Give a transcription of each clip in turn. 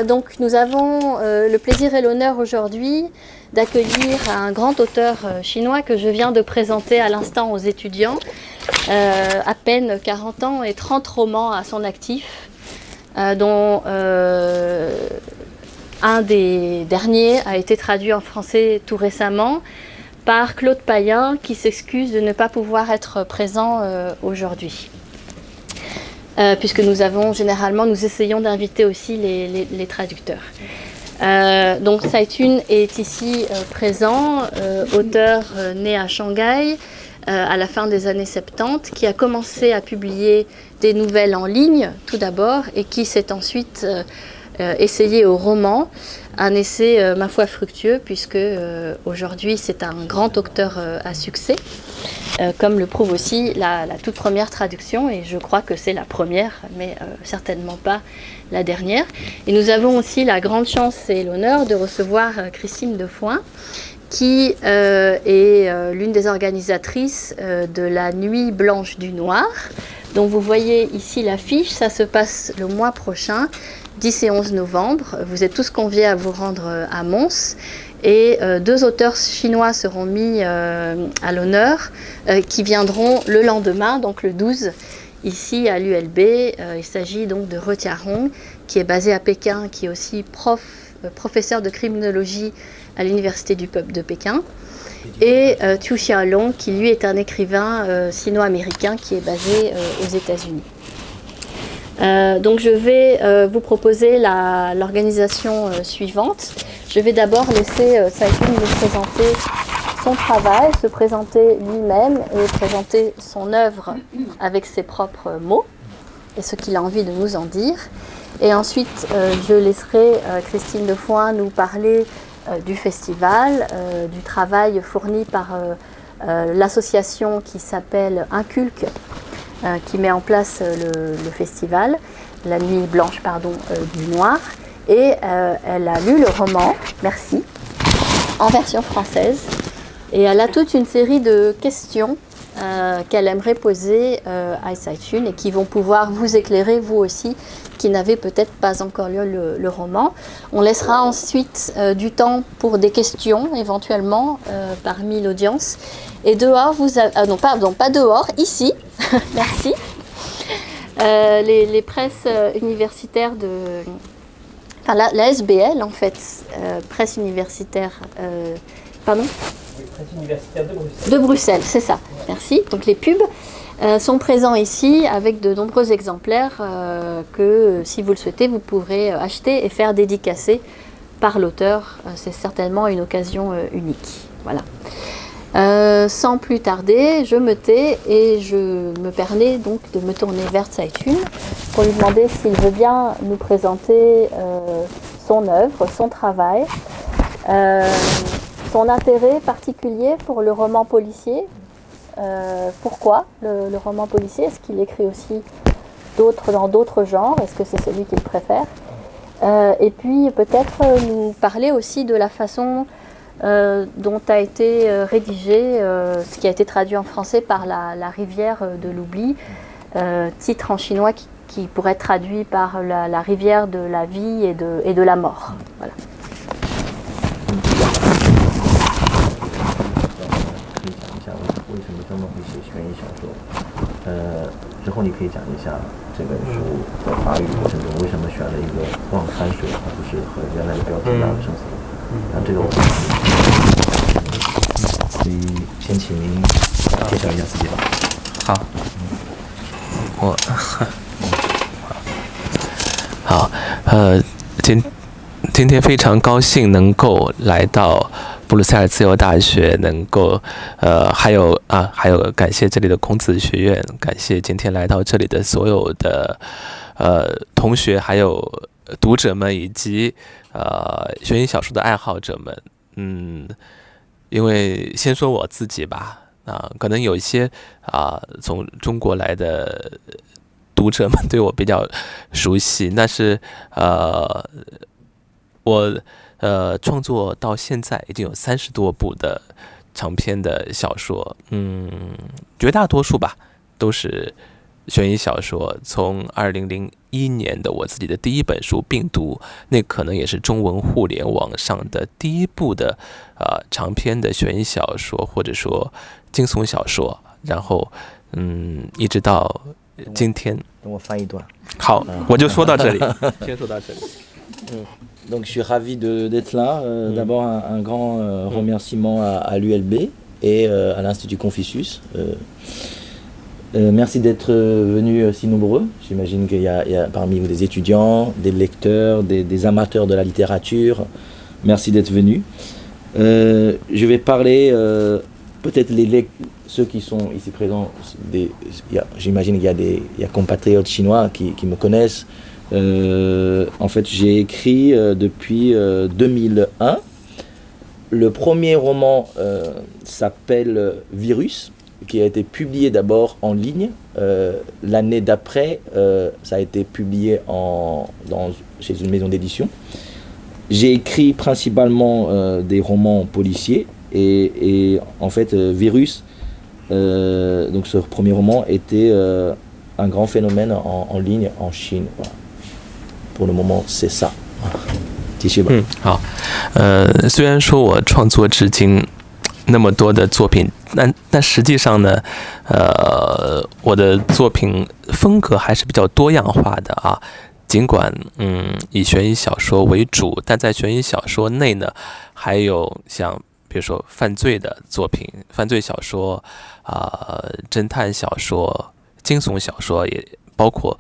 Donc nous avons le plaisir et l'honneur aujourd'hui d'accueillir un grand auteur chinois que je viens de présenter à l'instant aux étudiants, à peine 40 ans et 30 romans à son actif, dont un des derniers a été traduit en français tout récemment par Claude Payen, qui s'excuse de ne pas pouvoir être présent aujourd'hui. Puisque nous essayons d'inviter aussi les traducteurs. Donc Cai-Tun est ici présent, auteur né à Shanghai à la fin des années 70, qui a commencé à publier des nouvelles en ligne tout d'abord et qui s'est ensuite essayé au roman, un essai ma foi fructueux puisque aujourd'hui c'est un grand auteur à succès. Comme le prouve aussi la toute première traduction, et je crois que c'est la première, mais certainement pas la dernière. Et nous avons aussi la grande chance et l'honneur de recevoir Christine Defoin, qui est l'une des organisatrices de la Nuit Blanche du Noir, dont vous voyez ici l'affiche. Ça se passe le mois prochain, 10 et 11 novembre. Vous êtes tous conviés à vous rendre à Mons. Et deux auteurs chinois seront mis à l'honneur, qui viendront le lendemain, donc le 12, ici à l'ULB. Il s'agit donc de Re Tiarong, qui est basé à Pékin, qui est aussi professeur de criminologie à l'Université du Peuple de Pékin, et Qiu Xiaolong, qui lui est un écrivain sino-américain qui est basé aux États-Unis. Donc je vais vous proposer l'organisation suivante. Je vais d'abord laisser Cai-Tun nous présenter son travail, se présenter lui-même et présenter son œuvre avec ses propres mots et ce qu'il a envie de nous en dire. Et ensuite, je laisserai Christine Defoin nous parler du festival, du travail fourni par l'association qui s'appelle Inculque, qui met en place le festival, la Nuit Blanche du Noir. Et elle a lu le roman, merci, en version française. Et elle a toute une série de questions qu'elle aimerait poser à Cai-Tun et qui vont pouvoir vous éclairer, vous aussi, qui n'avez peut-être pas encore lu le roman. On laissera ensuite du temps pour des questions, éventuellement, parmi l'audience. Et dehors, pas dehors, ici, merci, les presses universitaires la SBL, en fait, presse universitaire, pardon ? Oui, presse universitaire de Bruxelles. De Bruxelles, c'est ça, merci. Donc les pubs sont présents ici avec de nombreux exemplaires que, si vous le souhaitez, vous pourrez acheter et faire dédicacer par l'auteur. C'est certainement une occasion unique. Voilà. Sans plus tarder, je me tais et je me permets donc de me tourner vers Cai-Tun pour lui demander s'il veut bien nous présenter son œuvre, son travail, son intérêt particulier pour le roman policier. Pourquoi le roman policier? Est-ce qu'il écrit aussi dans d'autres genres? Est-ce que c'est celui qu'il préfère? Et puis peut-être nous parler aussi de la façon dont a été rédigé ce qui a été traduit en français par la rivière de l'oubli, titre en chinois qui pourrait être traduit par la rivière de la vie et de la mort. Voilà. 之后你可以讲一下这本书的发育过程中为什么选了一个忘川水，而不是和原来的标题一样的生死路。那这个我可以先请您介绍一下自己吧。好，好，今天非常高兴能够来到布鲁塞尔自由大学，能够还有感谢这里的孔子学院，感谢今天来到这里的所有的同学，还有读者们以及悬疑小说的爱好者们。因为先说我自己吧，可能有一些从中国来的读者们对我比较熟悉，但是我创作到现在已经有30多部的长篇的小说，绝大多数吧都是悬疑小说。从年的我自己的第一本书《病毒》，那可能也是中文互联网上的第一部的长篇的悬疑小说或者说惊悚小说，然后一直到今天。等我翻一段。好，我就说到这里，先说到这里。Donc je suis ravi d'être là. D'abord un grand remerciement à l'ULB et à l'Institut Confucius. Merci d'être venus si nombreux. J'imagine qu'il y a parmi vous des étudiants, des lecteurs, des amateurs de la littérature. Merci d'être venus. Je vais parler peut-être ceux qui sont ici présents. J'imagine qu'il y a compatriotes chinois qui me connaissent. En fait, j'ai écrit depuis 2001. Le premier roman s'appelle Virus, qui a été publié d'abord en ligne. L'année d'après, ça a été publié chez une maison d'édition. J'ai écrit principalement des romans policiers et en fait, Virus, donc ce premier roman, était un grand phénomène en ligne en Chine. Voilà. Pour le moment, c'est ça. 继续吧。好，虽然说我创作至今那么多的作品，但实际上呢，我的作品风格还是比较多样化的啊。尽管以悬疑小说为主，但在悬疑小说内呢，还有像比如说犯罪的作品、犯罪小说侦探小说、惊悚小说，也包括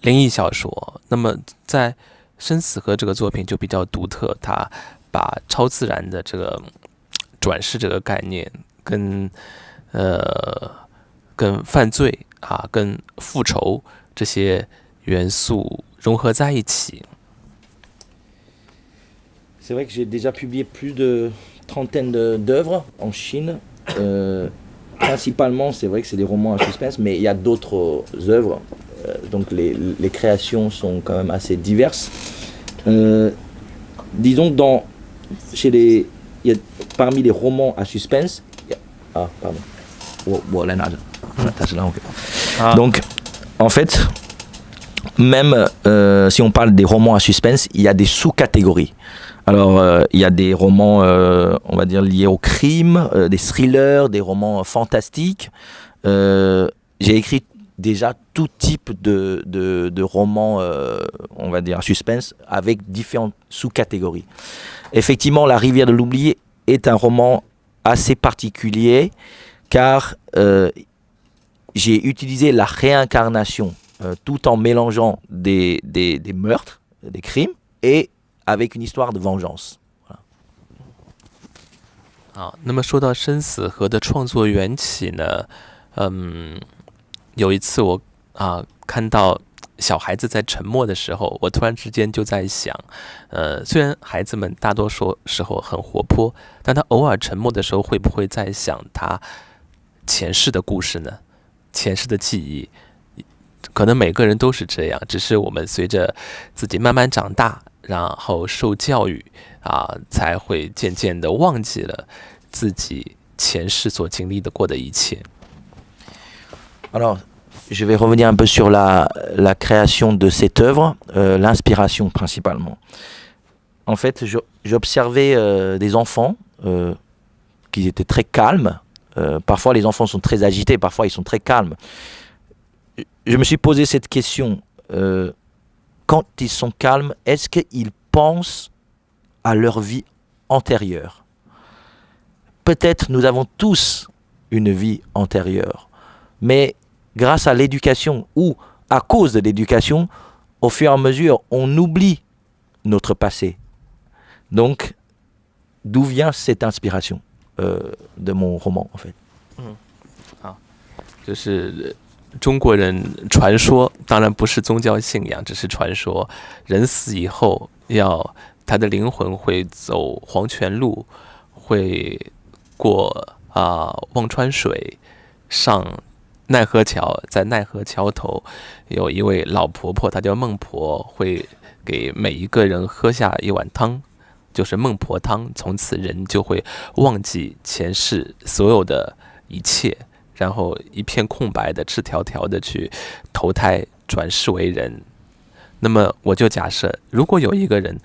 灵异小说。那么在生死河这个作品就比较独特，它把超自然的这个转世这个概念跟犯罪跟复仇这些元素融合在一起。C'est vrai que j'ai déjà publié plus de trentaine d'œuvres en Chine. Principalement, c'est vrai que c'est des romans à suspense, mais il y a d'autres œuvres. Donc les créations sont quand même assez diverses. Disons que parmi les romans à suspense, donc en fait, même si on parle des romans à suspense, il y a des sous-catégories. Alors, il y a des romans, on va dire, liés au crime, des thrillers, des romans fantastiques. J'ai écrit déjà tout type de romans, on va dire, suspense, avec différentes sous-catégories. Effectivement, La Rivière de l'Oublié est un roman assez particulier, car j'ai utilisé la réincarnation tout en mélangeant des meurtres, des crimes, et avec une histoire de vengeance. Voilà. 那么说到生死河的创作缘起呢，有一次我看到小孩子在沉默的时候，我突然之间就在想，虽然孩子们大多数时候很活泼，但他偶尔沉默的时候，会不会在想他前世的故事呢？前世的记忆？可能每个人都是这样，只是我们随着自己慢慢长大，然后受教育才会渐渐的忘记了自己前世所经历的过的一切。Alors, je vais revenir un peu sur la création de cette œuvre, l'inspiration principalement. En fait, j'observais des enfants qui étaient très calmes. Parfois, les enfants sont très agités, parfois ils sont très calmes. Je me suis posé cette question. Quand ils sont calmes, est-ce qu'ils pensent à leur vie antérieure? Peut-être nous avons tous une vie antérieure, mais grâce à l'éducation ou à cause de l'éducation, au fur et à mesure, on oublie notre passé. Donc, d'où vient cette inspiration de mon roman, en fait? 就是中国人传说，当然不是宗教信仰，只是传说，人死以后他的灵魂会走黄泉路，会过忘川水，上奈何桥，在奈何桥头有一位老婆婆，她叫孟婆，会给每一个人喝下一碗汤，就是孟婆汤，从此人就会忘记前世所有的一切，然后一片空白的赤条条的去投胎转世为人。那么我就假设，如果有一个人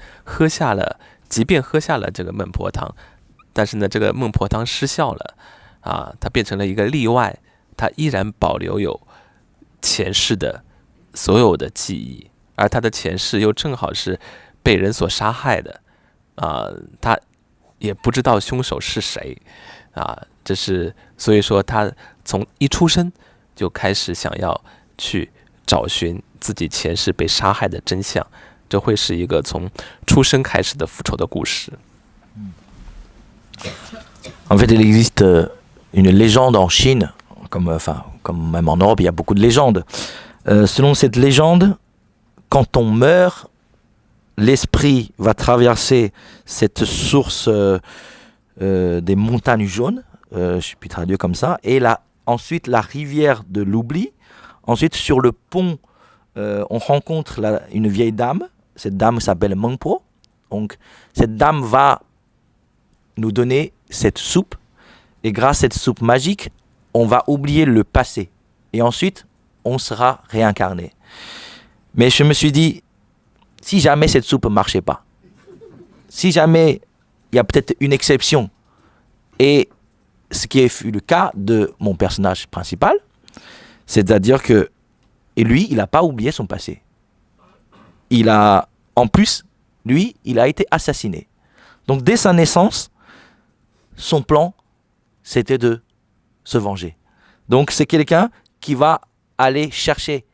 即便喝下了这个孟婆汤，但是呢，这个孟婆汤失效了他变成了一个例外，他依然保留有前世的所有的记忆，而他的前世又正好是被人所杀害的他也不知道凶手是谁这是所以说他从一出生就开始想要去找寻自己前世被杀害的真相，这会是一个从出生开始的复仇的故事。En fait, il existe une légende en Chine, comme même en Europe, il y a beaucoup de légendes. Selon cette légende, quand on meurt, l'esprit va traverser cette source des montagnes jaunes, je suis plus traduit comme ça, et ensuite la rivière de l'oubli. Ensuite, sur le pont, on rencontre une vieille dame. Cette dame s'appelle Mengpo. Donc, cette dame va nous donner cette soupe. Et grâce à cette soupe magique, on va oublier le passé. Et ensuite, on sera réincarné. Mais je me suis dit, si jamais cette soupe ne marchait pas, si jamais il y a peut-être une exception, et ce qui fut le cas de mon personnage principal, c'est-à-dire que lui, il n'a pas oublié son passé. En plus, lui, il a été assassiné. Donc dès sa naissance, son plan, c'était de se venger. Donc c'est quelqu'un qui va aller chercher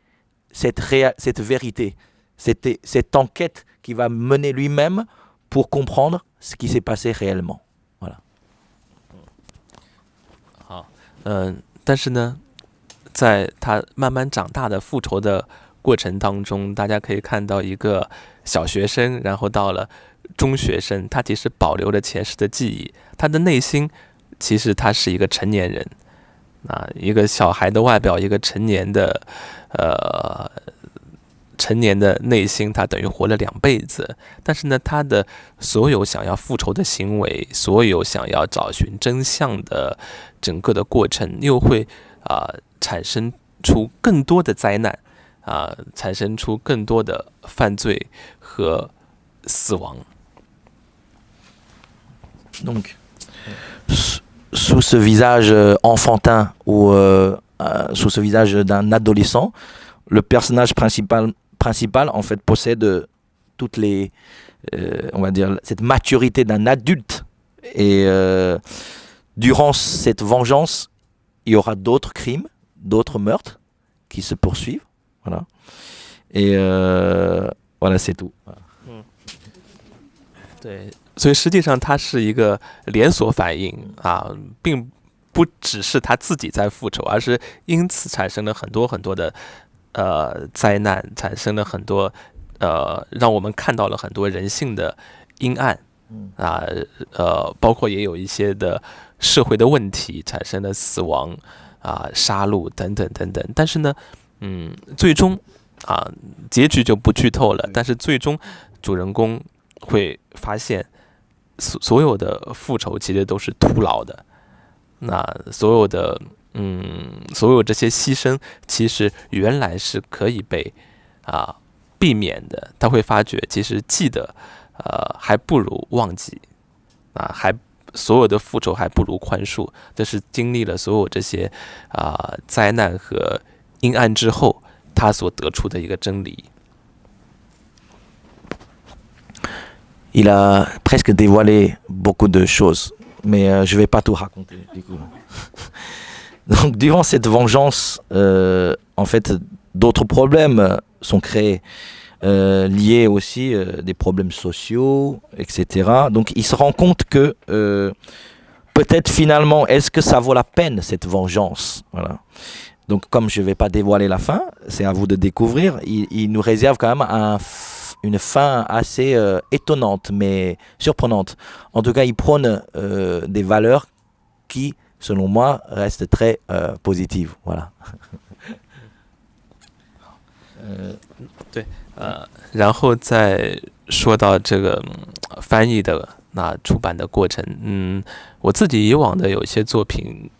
cette vérité, cette enquête qu'il va mener lui-même pour comprendre ce qui s'est passé réellement. Voilà. 但是呢，在他慢慢长大的复仇的过程当中，大家可以看到一个小学生，然后到了中学生，他其实保留了前世的记忆，他的内心其实他是一个成年人一个小孩的外表，一个成年的内心，他等于活了2辈子。但是呢，他的所有想要复仇的行为，所有想要找寻真相的整个的过程，又会产生出更多的灾难产生出更多的犯罪和死亡。Donc, sous ce visage enfantin ou sous ce visage d'un adolescent, le personnage principal en fait possède toutes les, on va dire, cette maturité d'un adulte. Et durant cette vengeance, il y aura d'autres crimes, d'autres meurtres qui se poursuivent. Voilà. Et voilà, c'est tout. 对，所以实际上它是一个连锁反应并不只是他自己在复仇，而是因此产生了很多很多的灾难，产生了很多让我们看到了很多人性的阴暗包括也有一些的社会的问题，产生了死亡杀戮等等等等。但是呢最终结局就不剧透了，但是最终主人公会发现所有的复仇其实都是徒劳的，那所有这些牺牲其实原来是可以被避免的。他会发觉其实记得还不如忘记所有的复仇还不如宽恕。这是经历了所有这些灾难和阴暗之后他所得出的一个真理。Il a presque dévoilé beaucoup de choses, mais je ne vais pas tout raconter du coup. Donc durant cette vengeance, en fait, d'autres problèmes sont créés, liés aussi des problèmes sociaux, etc. Donc il se rend compte que peut-être finalement, est-ce que ça vaut la peine cette vengeance? Voilà. Donc comme je ne vais pas dévoiler la fin, c'est à vous de découvrir. Il nous réserve quand même une fin assez étonnante, mais surprenante. En tout cas, il prône des valeurs qui, selon moi, restent très positives. Voilà. 对，然后再说到这个翻译的出版的过程，我自己以往的有一些作品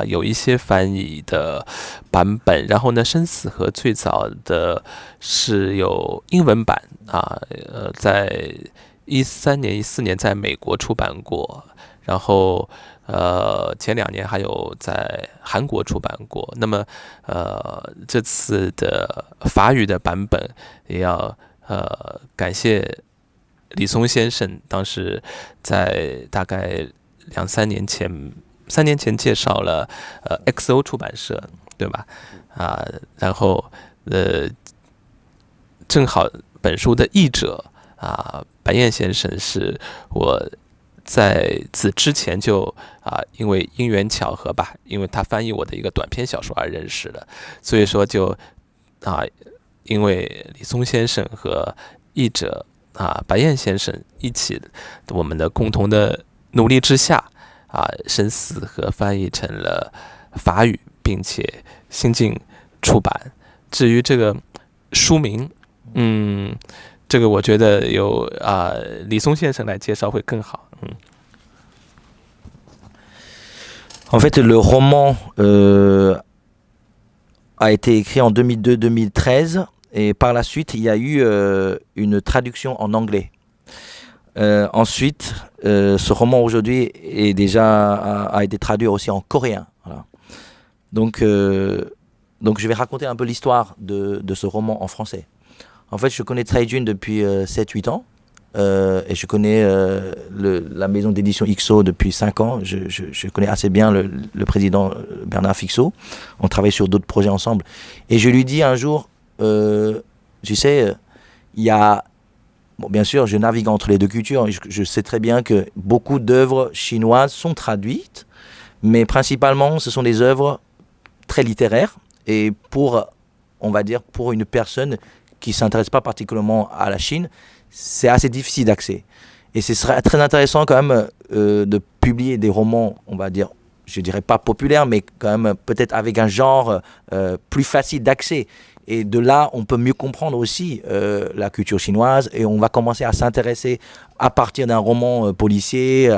有一些翻译的版本，然后呢，生死河最早的是有英文版在13年、14年在美国出版过，然后前2年还有在韩国出版过。那么这次的法语的版本也要感谢李松先生，当时在大概3年前介绍了XO 出版社，对吧？然后正好本书的译者白燕先生是我在此之前就因为因缘巧合吧，因为他翻译我的一个短篇小说而认识的，所以说就因为李松先生和译者白燕先生一起我们的共同的努力之下生死河翻译成了法语，并且新晋出版。至于这个书名，这个我觉得由李松先生来介绍会更好。En fait, le roman a été écrit en 2002-2013 et par la suite, il y a eu une traduction en anglais. Ensuite, ce roman aujourd'hui a été traduit aussi en coréen. Voilà. Donc, je vais raconter un peu l'histoire de ce roman en français. En fait, je connais Tsai Jun depuis 7-8 ans. Et je connais la maison d'édition XO depuis 5 ans. Je connais assez bien le président Bernard Fixot. On travaille sur d'autres projets ensemble. Et je lui dis un jour, tu sais, il y a... Bon, bien sûr, je navigue entre les deux cultures. Je sais très bien que beaucoup d'œuvres chinoises sont traduites, mais principalement, ce sont des œuvres très littéraires. Et on va dire, pour une personne qui ne s'intéresse pas particulièrement à la Chine, c'est assez difficile d'accès. Et ce serait très intéressant quand même de publier des romans, on va dire, je dirais pas populaires, mais quand même peut-être avec un genre plus facile d'accès. Et de là, on peut mieux comprendre aussi la culture chinoise et on va commencer à s'intéresser à partir d'un roman policier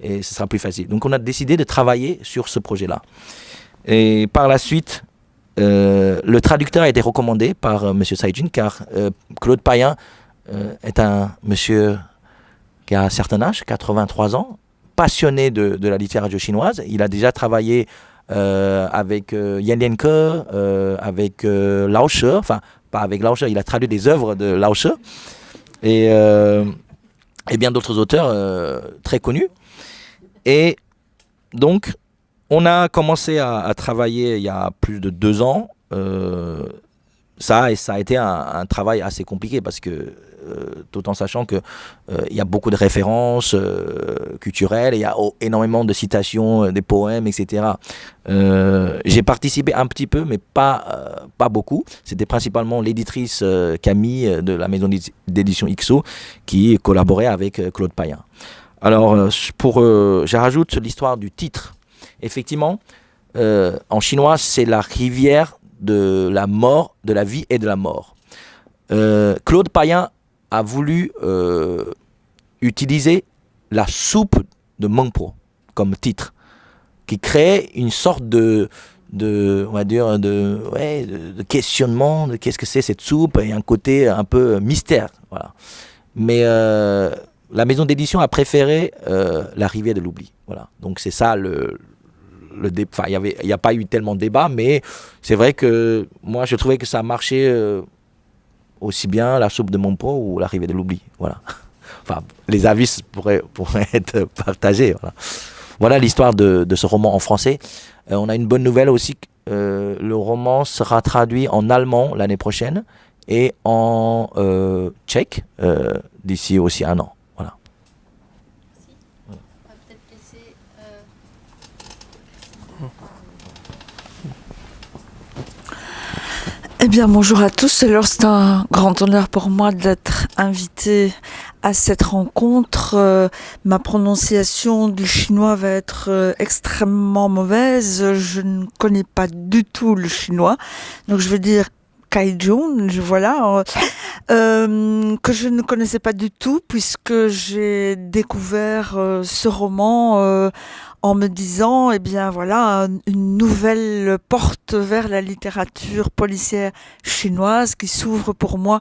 et ce sera plus facile. Donc on a décidé de travailler sur ce projet-là. Et par la suite, le traducteur a été recommandé par M. Tsai Jun car Claude Payen est un monsieur qui a un certain âge, 83 ans, passionné de la littérature chinoise. Il a déjà travaillé avec Yan Lianke, avec Lao She, enfin pas avec Lao She, il a traduit des œuvres de Lao She et bien d'autres auteurs très connus. Et donc on a commencé à travailler il y a plus de 2 ans. Ça a été un travail assez compliqué parce que tout en sachant que il y a beaucoup de références culturelles, il y a énormément de citations, des poèmes, etc. J'ai participé un petit peu, mais pas beaucoup. C'était principalement l'éditrice Camille de la maison d'édition XO qui collaborait avec Claude Payen. Alors, je rajoute l'histoire du titre. Effectivement, en chinois, c'est la rivière de la mort, de la vie et de la mort. Claude Payen a voulu utiliser la soupe de Mengpo comme titre, qui crée une sorte de on va dire de questionnement de qu'est-ce que c'est cette soupe et un côté un peu mystère, voilà. Mais la maison d'édition a préféré la rivière de l'oubli, voilà. Donc c'est ça enfin, il n'y a pas eu tellement de débat, mais c'est vrai que moi je trouvais que ça marchait aussi bien la soupe de Mengpo ou la rivière de l'oubli, voilà. Enfin, les avis pourraient être partagés, voilà. Voilà l'histoire de ce roman en français. On a une bonne nouvelle aussi, le roman sera traduit en allemand l'année prochaine et en tchèque d'ici aussi 1 an. Voilà. On va peut-être laisser... Eh bien, bonjour à tous. Alors, c'est un grand honneur pour moi d'être invité à cette rencontre. Ma prononciation du chinois va être extrêmement mauvaise. Je ne connais pas du tout le chinois. Donc, je vais dire Kaijun, voilà, que je ne connaissais pas du tout puisque j'ai découvert ce roman en me disant, eh bien voilà, une nouvelle porte vers la littérature policière chinoise qui s'ouvre pour moi,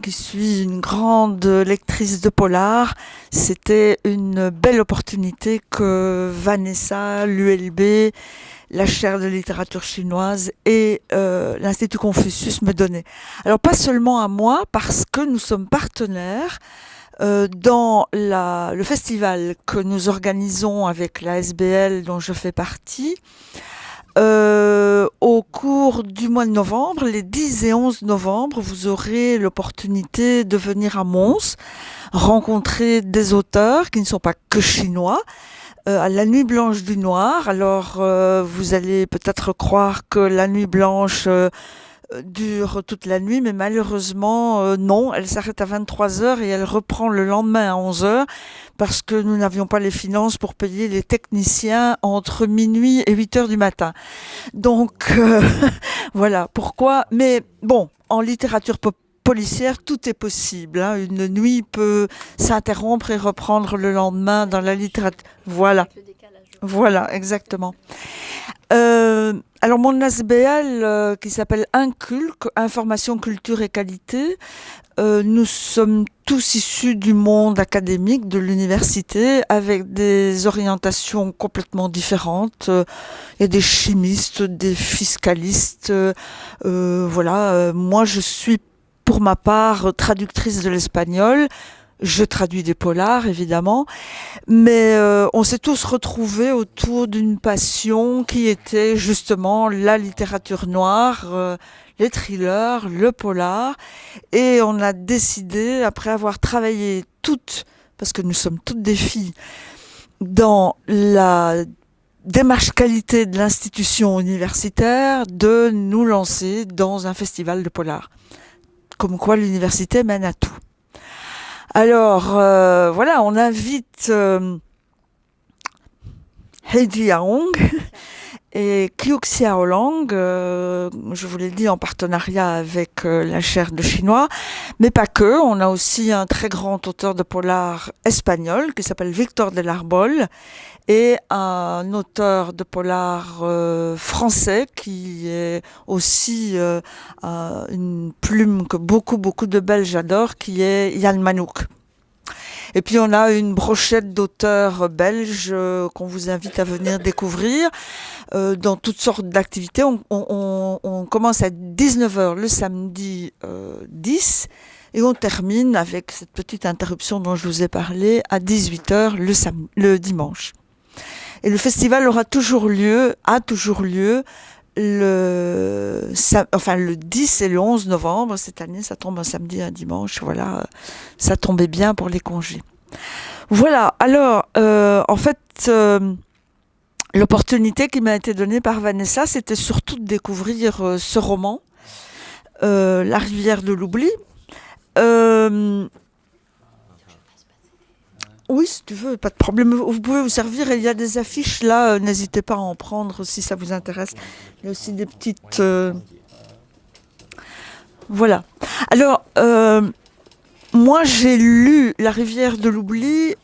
qui suis une grande lectrice de polar. C'était une belle opportunité que Vanessa, l'ULB, la chaire de littérature chinoise et l'Institut Confucius me donnaient. Alors pas seulement à moi, parce que nous sommes partenaires dans le festival que nous organisons avec la SBL dont je fais partie. Au cours du mois de novembre, les 10 et 11 novembre, vous aurez l'opportunité de venir à Mons, rencontrer des auteurs qui ne sont pas que chinois, à la Nuit Blanche du Noir. Alors, vous allez peut-être croire que la Nuit Blanche dure toute la nuit, mais malheureusement, non. Elle s'arrête à 23h et elle reprend le lendemain à 11h parce que nous n'avions pas les finances pour payer les techniciens entre minuit et 8h du matin. Donc, voilà pourquoi. Mais bon, en littérature policière, tout est possible. Hein. Une nuit peut s'interrompre et reprendre le lendemain dans la littérature. Voilà. Voilà, exactement. Alors mon ASBL qui s'appelle Inculque, Information, Culture et Qualité, nous sommes tous issus du monde académique, de l'université, avec des orientations complètement différentes. Il y a des chimistes, des fiscalistes. Voilà, moi je suis pour ma part traductrice de l'espagnol. Je traduis des polars, évidemment, mais on s'est tous retrouvés autour d'une passion qui était justement la littérature noire, les thrillers, le polar, et on a décidé, après avoir travaillé toutes, parce que nous sommes toutes des filles, dans la démarche qualité de l'institution universitaire, de nous lancer dans un festival de polar. Comme quoi l'université mène à tout. Alors, voilà, on invite Heidi Aong et Qiu Xiaolang, je vous l'ai dit, en partenariat avec la chaire de chinois, mais pas que. On a aussi un très grand auteur de polar espagnol qui s'appelle Victor del Arbol et un auteur de polar français qui est aussi une plume que beaucoup de Belges adorent, qui est Yann Manouk. Et puis on a une brochette d'auteurs belges qu'on vous invite à venir découvrir dans toutes sortes d'activités. On commence à 19h le samedi 10 et on termine avec cette petite interruption dont je vous ai parlé à 18h le dimanche. Et le festival a toujours lieu le 10 et le 11 novembre. Cette année, ça tombe un samedi et un dimanche. Voilà, ça tombait bien pour les congés. Voilà, alors, en fait, l'opportunité qui m'a été donnée par Vanessa, c'était surtout de découvrir ce roman, La rivière de l'oubli. Oui, si tu veux, pas de problème. Vous pouvez vous servir. Il y a des affiches là. N'hésitez pas à en prendre si ça vous intéresse. Il y a aussi des petites. Voilà. Alors, moi, j'ai lu La rivière de l'oubli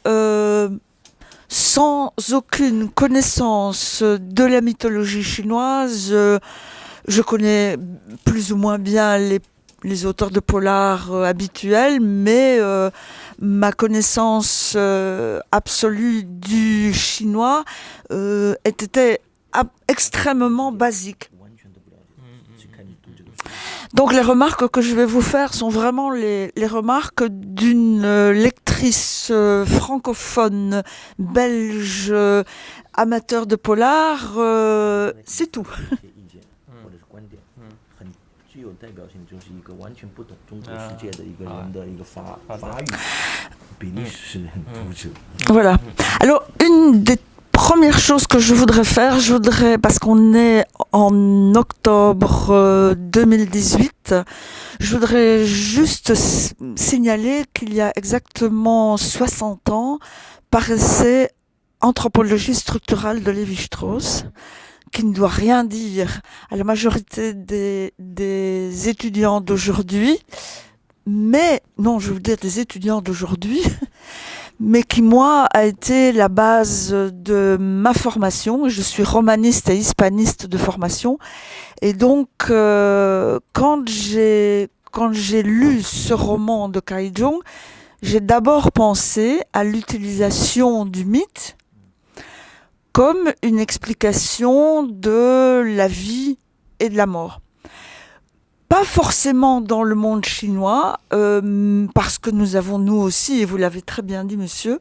sans aucune connaissance de la mythologie chinoise. Je connais plus ou moins bien les auteurs de polar habituels, mais ma connaissance absolue du chinois était extrêmement basique. Donc les remarques que je vais vous faire sont vraiment les remarques d'une lectrice francophone belge amateur de polar, c'est tout. Voilà. Alors, une des premières choses que je voudrais faire, parce qu'on est en octobre 2018, je voudrais juste signaler qu'il y a exactement 60 ans, paraissait Anthropologie structurale de Lévi-Strauss, qui ne doit rien dire à la majorité des étudiants d'aujourd'hui, mais, non, je veux dire des étudiants d'aujourd'hui, mais qui, moi, a été la base de ma formation. Je suis romaniste et hispaniste de formation. Et donc, quand j'ai lu ce roman de Cai Zhong, j'ai d'abord pensé à l'utilisation du mythe comme une explication de la vie et de la mort. Pas forcément dans le monde chinois, parce que nous avons, nous aussi, et vous l'avez très bien dit, monsieur,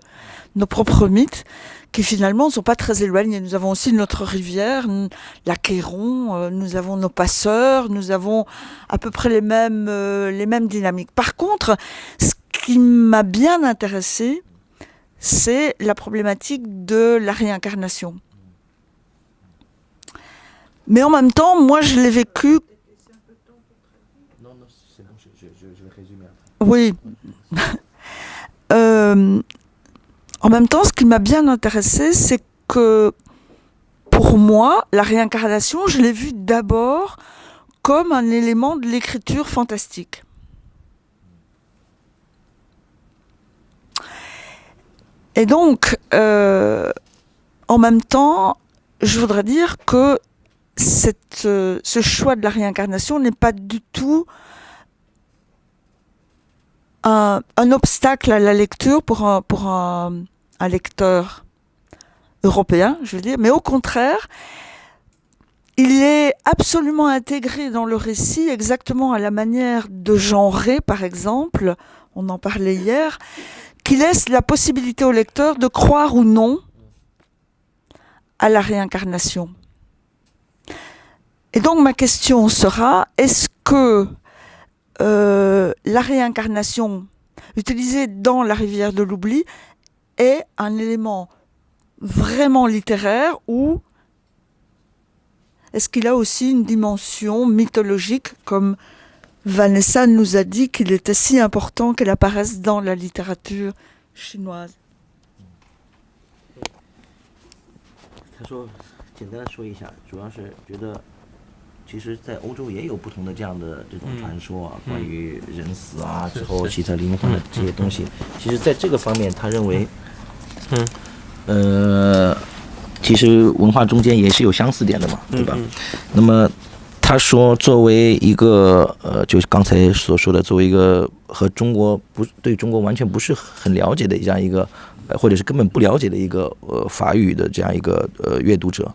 nos propres mythes, qui finalement ne sont pas très éloignés. Nous avons aussi notre rivière, la Queyron, nous avons nos passeurs, nous avons à peu près les mêmes dynamiques. Par contre, ce qui m'a bien intéressé, c'est la problématique de la réincarnation. Mais en même temps, moi, je l'ai vécu... Non, c'est bon, je vais résumer après. Oui. En même temps, ce qui m'a bien intéressé, c'est que pour moi, la réincarnation, je l'ai vue d'abord comme un élément de l'écriture fantastique. Et donc, en même temps, je voudrais dire que ce choix de la réincarnation n'est pas du tout un obstacle à la lecture pour un lecteur européen, je veux dire, mais au contraire, il est absolument intégré dans le récit, exactement à la manière de Genré, par exemple, on en parlait hier, qui laisse la possibilité au lecteur de croire ou non à la réincarnation. Et donc ma question sera, est-ce que la réincarnation utilisée dans La rivière de l'oubli est un élément vraiment littéraire ou est-ce qu'il a aussi une dimension mythologique comme Vanessa nous a dit qu'il était si important qu'elle apparaisse dans la littérature chinoise. 他说，简单的说一下，主要是觉得，其实，在欧洲也有不同的这样的这种传说啊，关于人死啊之后希特灵魂的这些东西。其实，在这个方面，他认为，其实文化中间也是有相似点的嘛，对吧？那么。他说，作为一个就是刚才所说的，作为一个和中国对中国完全不是很了解的这样一个，或者是根本不了解的一个法语的这样一个阅读者，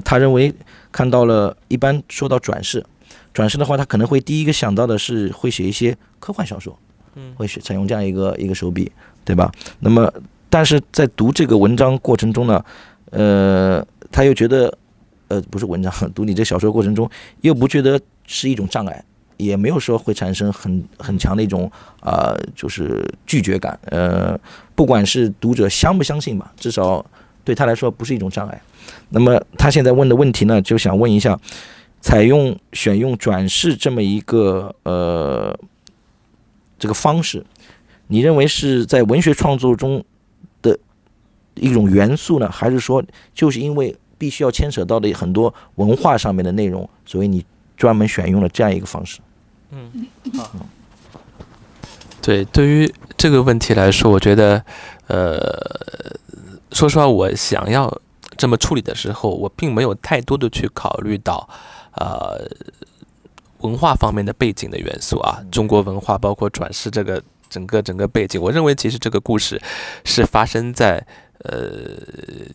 他认为看到了，一般说到转世的话，他可能会第一个想到的是会写一些科幻小说，会采用这样一个手笔，对吧？那么，但是在读这个文章过程中呢，他又觉得。不是文章，读你这小说过程中，又不觉得是一种障碍，也没有说会产生很强的一种就是拒绝感。不管是读者相不相信吧，至少对他来说不是一种障碍。那么他现在问的问题呢，就想问一下，选用转世这么一个这个方式，你认为是在文学创作中的一种元素呢，还是说就是因为必须要牵扯到的很多文化上面的内容，所以你专门选用了这样一个方式。对，对于这个问题来说，我觉得，说实话，我想要这么处理的时候，我并没有太多的去考虑到，文化方面的背景的元素啊，中国文化包括转世这个整个背景，我认为其实这个故事是发生在。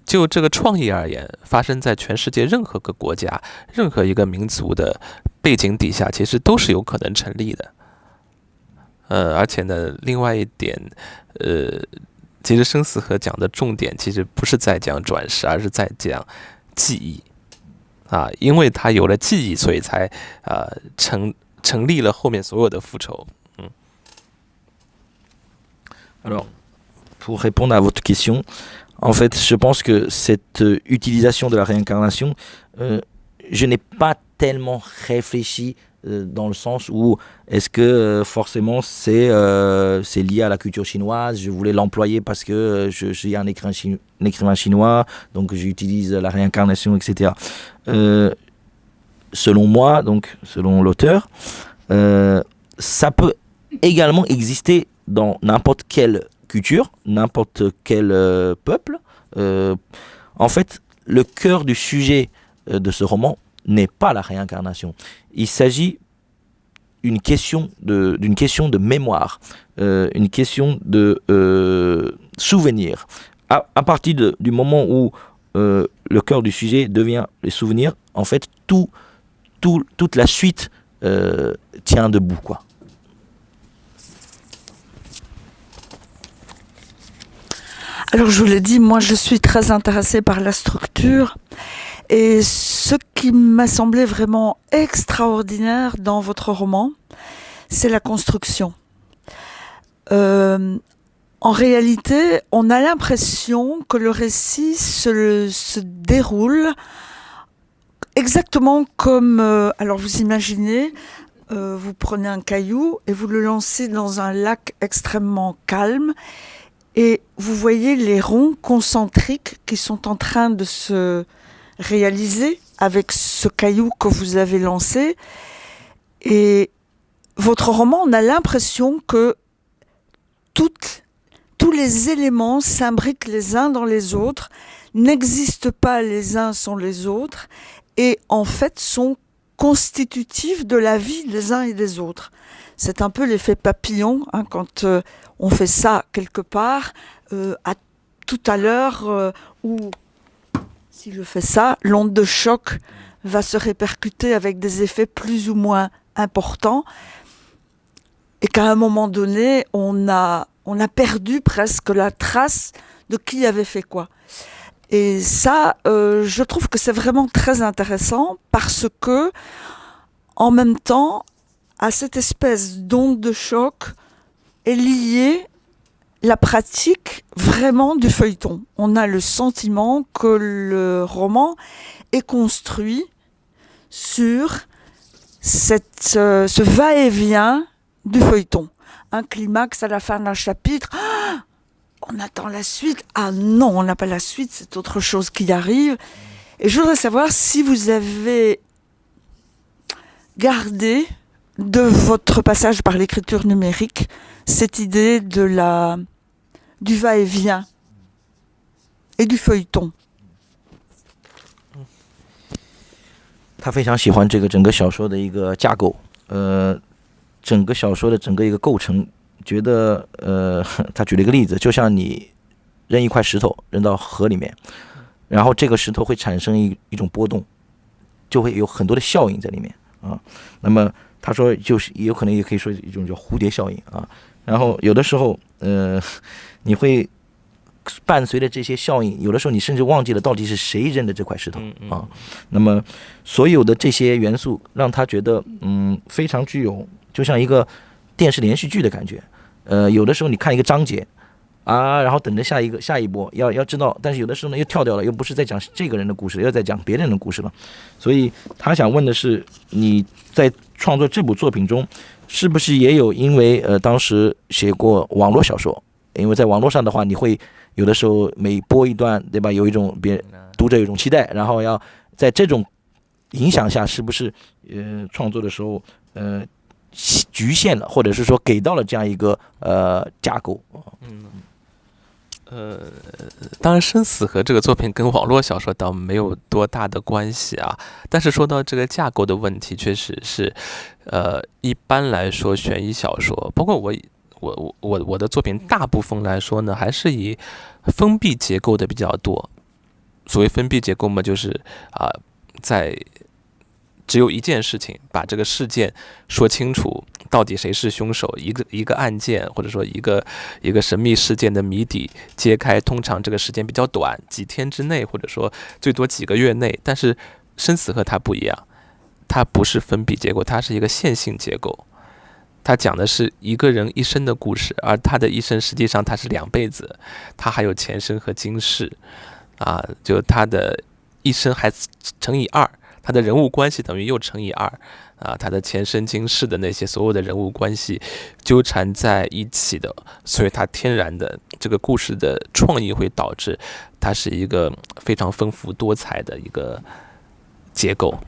就这个创意而言，发生在全世界任何个国家、任何一个民族的背景底下，其实都是有可能成立的。而且呢，另外一点，其实生死河讲的重点其实不是在讲转世，而是在讲记忆啊，因为他有了记忆，所以才成立了后面所有的复仇。Pour répondre à votre question, en fait, je pense que cette utilisation de la réincarnation, je n'ai pas tellement réfléchi dans le sens où est-ce que forcément c'est lié à la culture chinoise, je voulais l'employer parce que je suis un écrivain chinois, donc j'utilise la réincarnation, etc. Selon moi, donc selon l'auteur, ça peut également exister dans n'importe quelle culture, n'importe quel peuple. En fait, le cœur du sujet de ce roman n'est pas la réincarnation. Il s'agit d'une question de mémoire, une question de souvenir. À partir du moment où le cœur du sujet devient les souvenirs, en fait, toute la suite tient debout, quoi. Alors je vous l'ai dit, moi je suis très intéressée par la structure et ce qui m'a semblé vraiment extraordinaire dans votre roman, c'est la construction. En réalité, on a l'impression que le récit se déroule exactement comme... alors vous imaginez, vous prenez un caillou et vous le lancez dans un lac extrêmement calme et vous voyez les ronds concentriques qui sont en train de se réaliser avec ce caillou que vous avez lancé. Et votre roman, on a l'impression que tous les éléments s'imbriquent les uns dans les autres, n'existent pas les uns sans les autres et en fait sont constitutifs de la vie des uns et des autres. C'est un peu l'effet papillon, hein, quand on fait ça quelque part, tout à l'heure où, si je fais ça, l'onde de choc va se répercuter avec des effets plus ou moins importants, et qu'à un moment donné, on a perdu presque la trace de qui avait fait quoi. Et ça, je trouve que c'est vraiment très intéressant parce que, en même temps, à cette espèce d'onde de choc est liée la pratique vraiment du feuilleton. On a le sentiment que le roman est construit sur ce va-et-vient du feuilleton. Un climax à la fin d'un chapitre. Ah, on attend la suite. Ah non, on n'a pas la suite, c'est autre chose qui arrive. Et je voudrais savoir si vous avez gardé de votre passage par l'écriture numérique cette idée du va-et-vient et du feuilleton. 他非常喜欢这个整个小说的一个架构，整个小说的整个一个构成，觉得他举了一个例子，就像你扔一块石头扔到河里面，然后这个石头会产生一种波动，就会有很多的效应在里面啊。那么他说就是也有可能也可以说一种叫蝴蝶效应啊。然后有的时候你会伴随着这些效应，有的时候你甚至忘记了到底是谁扔的这块石头啊。那么所有的这些元素让他觉得非常具有就像一个电视连续剧的感觉。有的时候你看一个章节啊，然后等着下一波要知道，但是有的时候呢又跳掉了，又不是在讲这个人的故事，又在讲别人的故事了。所以他想问的是，你在创作这部作品中是不是也有因为当时写过网络小说，因为在网络上的话你会有的时候每播一段，对吧，有一种读者有一种期待，然后要在这种影响下是不是创作的时候局限了，或者是说给到了这样一个架构。当然生死和这个作品跟网络小说倒没有多大的关系啊，但是说到这个架构的问题，确实是一般来说悬疑小说，包括我的作品大部分来说呢还是以封闭结构的比较多。所谓封闭结构嘛，就是在只有一件事情，把这个事件说清楚，到底谁是凶手，一个案件或者说一个神秘事件的谜底揭开，通常这个时间比较短，几天之内或者说最多几个月内。但是生死和它不一样，它不是封闭结构，它是一个线性结构。它讲的是一个人一生的故事，而他的一生实际上他是2辈子，他还有前生和今世就他的一生还乘以2，它的人物关系等于又乘以2啊，它的前生今世的那些所有的人物关系纠缠在一起的，所以它天然的这个故事的创意会导致它是一个非常丰富多彩的一个结构。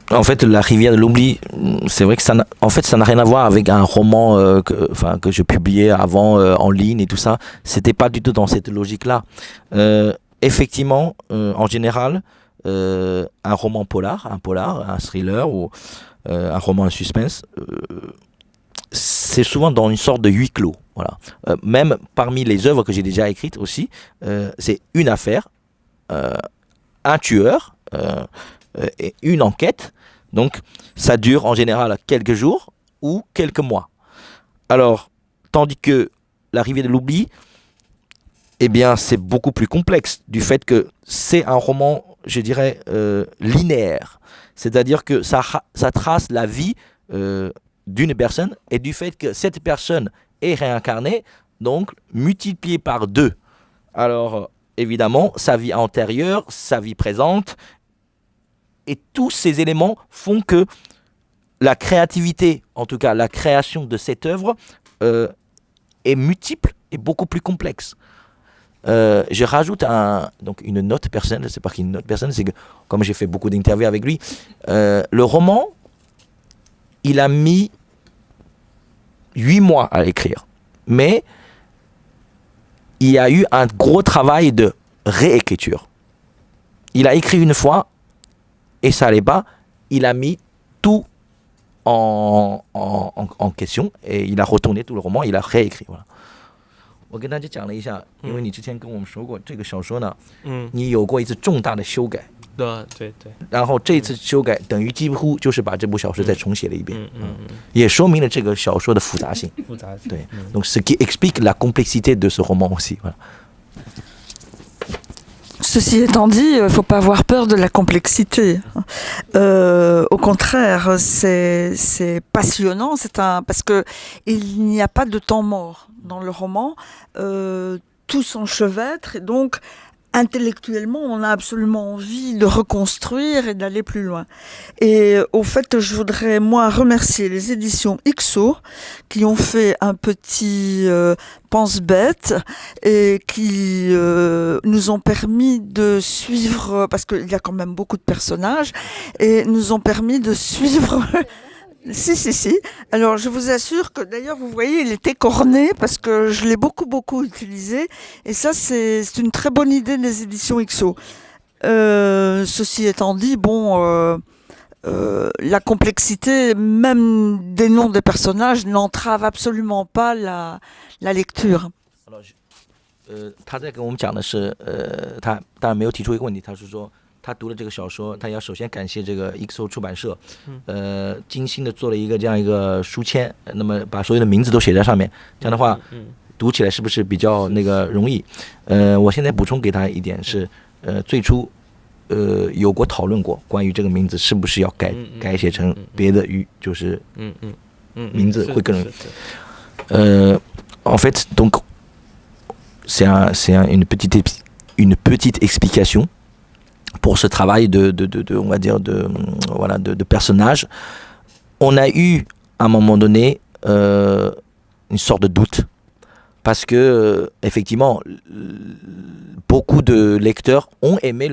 En fait, La Rivière de l'Oubli, c'est vrai que ça n'a rien à voir avec un roman que je publiais avant en ligne et tout ça. C'était pas du tout dans cette logique-là. Effectivement, en général, un roman polar, un thriller ou un roman à suspense, c'est souvent dans une sorte de huis clos. Voilà. Même parmi les œuvres que j'ai déjà écrites aussi, c'est une affaire, un tueur, et une enquête. Donc, ça dure en général quelques jours ou quelques mois. Alors, tandis que La Rivière de l'Oubli, eh bien, c'est beaucoup plus complexe du fait que c'est un roman, je dirais, linéaire. C'est-à-dire que ça trace la vie d'une personne et du fait que cette personne est réincarnée, donc multipliée par 2. Alors, évidemment, sa vie antérieure, sa vie présente, et tous ces éléments font que la créativité, en tout cas la création de cette œuvre, est multiple et beaucoup plus complexe. Je rajoute donc une note personnelle, c'est pas qu'une note personnelle, c'est que comme j'ai fait beaucoup d'interviews avec lui, le roman, il a mis 8 mois à l'écrire. Mais il y a eu un gros travail de réécriture. Il a écrit une fois, et ça n'allait pas, il a mis tout en question, et il a retourné tout le roman, il a réécrit. Voilà. 我跟大家讲了一下，因为你之前跟我们说过，这个小说呢，你有过一次重大的修改，对，然后这次修改等于几乎就是把这部小说再重写了一遍，也说明了这个小说的复杂性。对，donc ce qui explique la complexité de ce roman aussi. Voilà. Ceci étant dit, il ne faut pas avoir peur de la complexité. Au contraire, c'est passionnant, parce qu'il n'y a pas de temps mort dans le roman. Tout s'enchevêtre et donc intellectuellement, on a absolument envie de reconstruire et d'aller plus loin. Et au fait, je voudrais, moi, remercier les éditions XO qui ont fait un petit pense-bête et qui nous ont permis de suivre, parce qu'il y a quand même beaucoup de personnages, et nous ont permis de suivre... Si. Alors, je vous assure que, d'ailleurs, vous voyez, il était corné parce que je l'ai beaucoup utilisé. Et ça, c'est une très bonne idée des éditions XO. Ceci étant dit, la complexité, même des noms des personnages, n'entrave absolument pas la lecture. Alors, 他在跟我们讲的是，他当然没有提出一个问题，他是说。他读了这个小说，他要首先感谢这个 XO 出版社，精心的做了这样一个书签，那么把所有的名字都写在上面，这样的话，读起来是不是比较容易？我现在补充给他一点是，最初有过讨论过关于这个名字是不是要改写成别的语，就是名字会更容易。En fait, donc c'est une petite explication. Pour ce travail on va dire de personnage, on a eu à un moment donné une sorte de doute parce que effectivement beaucoup de lecteurs ont aimé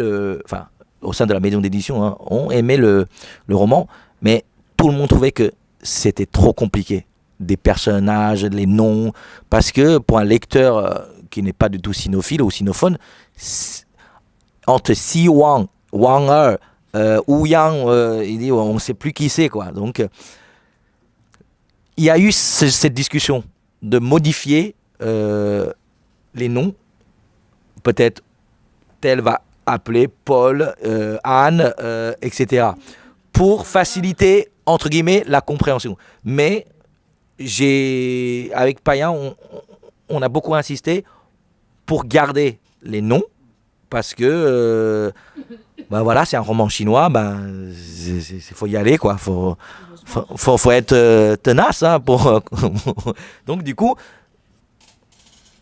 au sein de la maison d'édition ont aimé le roman, mais tout le monde trouvait que c'était trop compliqué, des personnages, les noms, parce que pour un lecteur qui n'est pas du tout sinophile ou sinophone, entre Si Wang, Wang Wu Yang, il dit on ne sait plus qui c'est quoi. Donc il y a eu cette discussion de modifier les noms. Peut-être tel va appeler Paul, Anne, etc. pour faciliter entre guillemets la compréhension. Mais avec Payan, on a beaucoup insisté pour garder les noms. Parce que voilà, c'est un roman chinois, faut y aller quoi, faut être tenace pour donc du coup,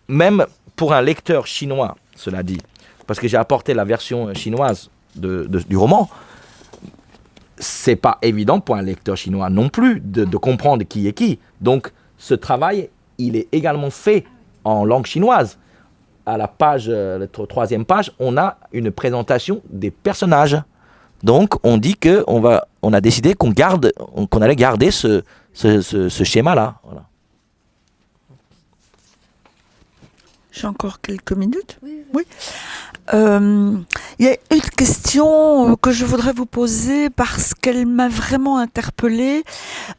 même pour un lecteur chinois cela dit. Parce que j'ai apporté la version chinoise du roman. C'est pas évident pour un lecteur chinois non plus de comprendre qui est qui. Donc, ce travail, il est également fait en langue chinoise. À la page, la troisième page, on a une présentation des personnages. Donc, on dit on a décidé qu'on allait garder ce schéma-là. Voilà. J'ai encore quelques minutes. Oui. Il y a une question que je voudrais vous poser parce qu'elle m'a vraiment interpellée.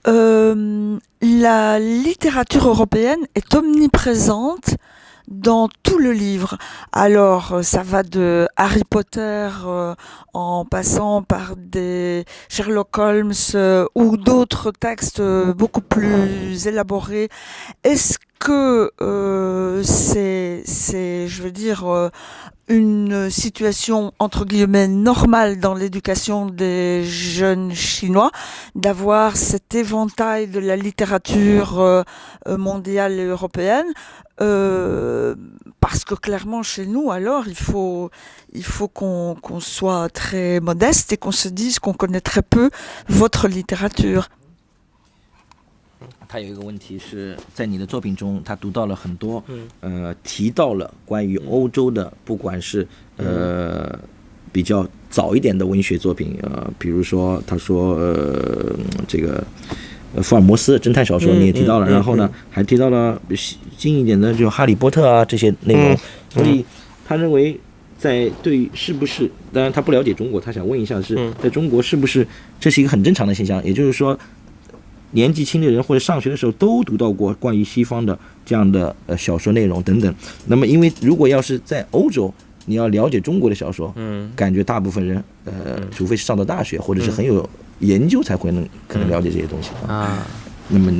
La littérature européenne est omniprésente dans tout le livre. Alors, ça va de Harry Potter en passant par des Sherlock Holmes ou d'autres textes beaucoup plus élaborés. Est-ce que c'est, je veux dire, une situation entre guillemets normale dans l'éducation des jeunes Chinois d'avoir cet éventail de la littérature mondiale et européenne, parce que clairement chez nous alors il faut qu'on soit très modeste et qu'on se dise qu'on connaît très peu votre littérature. 他有一个问题是在你的作品中，他读到了很多，提到了关于欧洲的，不管是比较早一点的文学作品，比如说他说这个福尔摩斯侦探小说你也提到了，然后呢还提到了近一点的就哈利波特啊这些内容，所以他认为在对是不是，当然他不了解中国，他想问一下是在中国是不是这是一个很正常的现象，也就是说。年纪轻的人或者上学的时候都读到过关于西方的这样的小说内容等等。那么，因为如果要是在欧洲，你要了解中国的小说，感觉大部分人除非是上到大学或者是很有研究才会可能了解这些东西啊。那么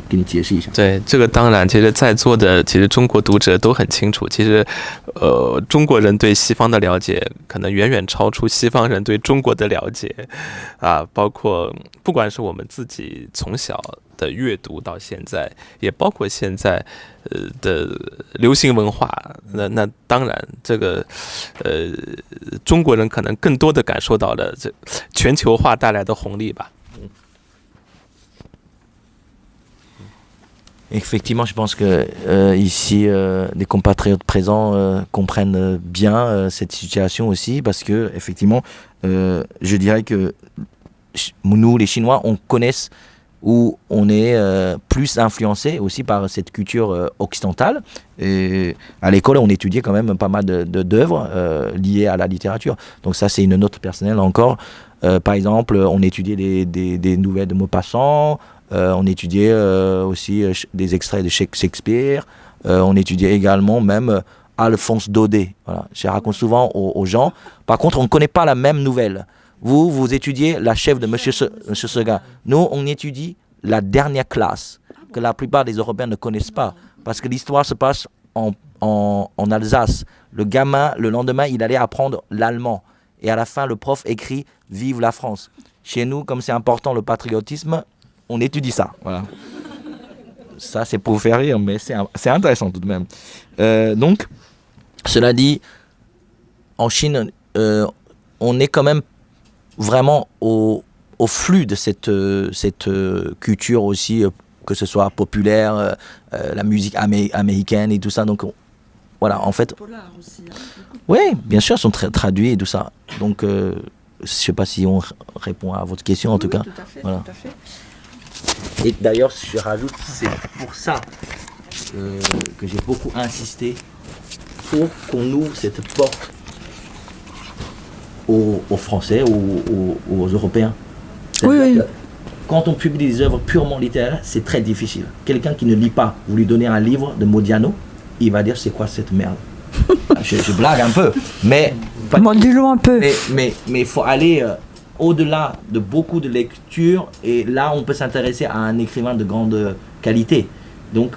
给你解释一下。对，这个当然，其实在座的其实中国读者都很清楚，其实中国人对西方的了解可能远远超出西方人对中国的了解啊，包括不管是我们自己从小的阅读到现在，也包括现在的流行文化，那当然这个中国人可能更多的感受到了这全球化带来的红利吧。Effectivement, je pense que ici, les compatriotes présents comprennent bien cette situation aussi, parce que effectivement, je dirais que nous, les Chinois, on connaît ou on est plus influencé aussi par cette culture occidentale. Et à l'école, on étudiait quand même pas mal d'œuvres liées à la littérature. Donc ça, c'est une note personnelle encore. Par exemple, on étudiait des nouvelles de Maupassant. On étudiait aussi des extraits de Shakespeare. On étudiait également même Alphonse Daudet. Voilà. Je raconte souvent aux gens. Par contre, on ne connaît pas la même nouvelle. Vous étudiez la chef de Monsieur Seguin. Nous, on étudie la dernière classe, que la plupart des Européens ne connaissent pas. Parce que l'histoire se passe en Alsace. Le gamin, le lendemain, il allait apprendre l'allemand. Et à la fin, le prof écrit « Vive la France ». Chez nous, comme c'est important le patriotisme, on étudie ça. Voilà. Ça, c'est pour faire rire, mais c'est intéressant tout de même. Donc, cela dit, en Chine, on est quand même vraiment au flux de cette culture aussi, que ce soit populaire, la musique américaine et tout ça. Donc, voilà, en fait... Oui, bien sûr, sont traduits et tout ça. Donc, je ne sais pas si on répond à votre question, en tout cas. Tout à fait, voilà. Tout à fait. Et d'ailleurs, je rajoute, c'est pour ça que j'ai beaucoup insisté pour qu'on ouvre cette porte aux Français, aux Européens. Oui. Quand on publie des œuvres purement littéraires, c'est très difficile. Quelqu'un qui ne lit pas, vous lui donnez un livre de Modiano, il va dire c'est quoi cette merde. je blague un peu, mais dis-le un peu. Mais il faut aller au-delà de beaucoup de lectures, et là on peut s'intéresser à un écrivain de grande qualité. Donc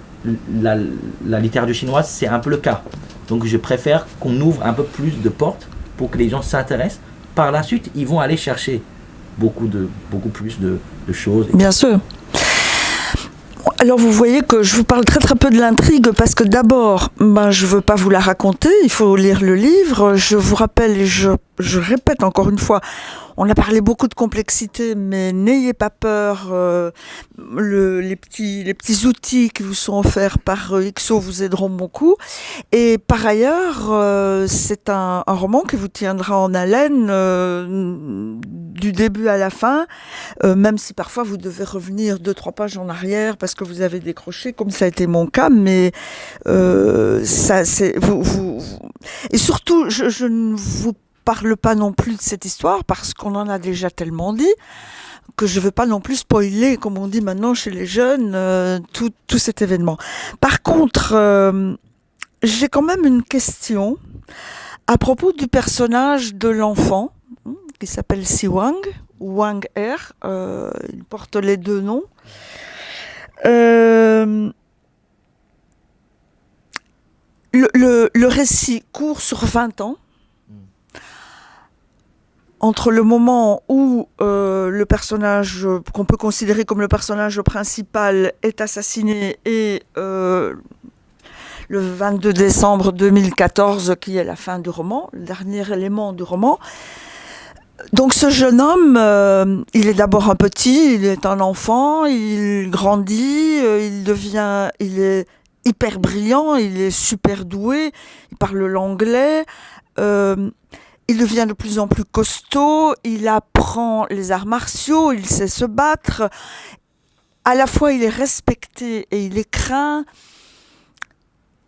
la littérature chinoise, c'est un peu le cas. Donc je préfère qu'on ouvre un peu plus de portes pour que les gens s'intéressent. Par la suite, ils vont aller chercher beaucoup plus de choses. Bien sûr. Alors vous voyez que je vous parle très très peu de l'intrigue parce que d'abord, je veux pas vous la raconter, il faut lire le livre. Je vous rappelle et je répète encore une fois, on a parlé beaucoup de complexité, mais n'ayez pas peur. Les petits outils qui vous sont offerts par XO vous aideront beaucoup. Et par ailleurs, c'est un roman qui vous tiendra en haleine du début à la fin, même si parfois vous devez revenir 2-3 pages en arrière parce que vous avez décroché, comme ça a été mon cas. Mais ça, c'est vous. Et surtout, je ne vous parle pas non plus de cette histoire parce qu'on en a déjà tellement dit que je ne veux pas non plus spoiler, comme on dit maintenant chez les jeunes, tout cet événement. Par contre, j'ai quand même une question à propos du personnage de l'enfant qui s'appelle Si Wang, ou Wang Er, il porte les deux noms. Le récit court sur 20 ans. Entre le moment où le personnage qu'on peut considérer comme le personnage principal est assassiné et le 22 décembre 2014, qui est la fin du roman, le dernier élément du roman. Donc ce jeune homme, il est d'abord un petit, il est un enfant, il grandit, il est hyper brillant, il est super doué, il parle l'anglais. Il devient de plus en plus costaud, il apprend les arts martiaux, il sait se battre. À la fois, il est respecté et il est craint.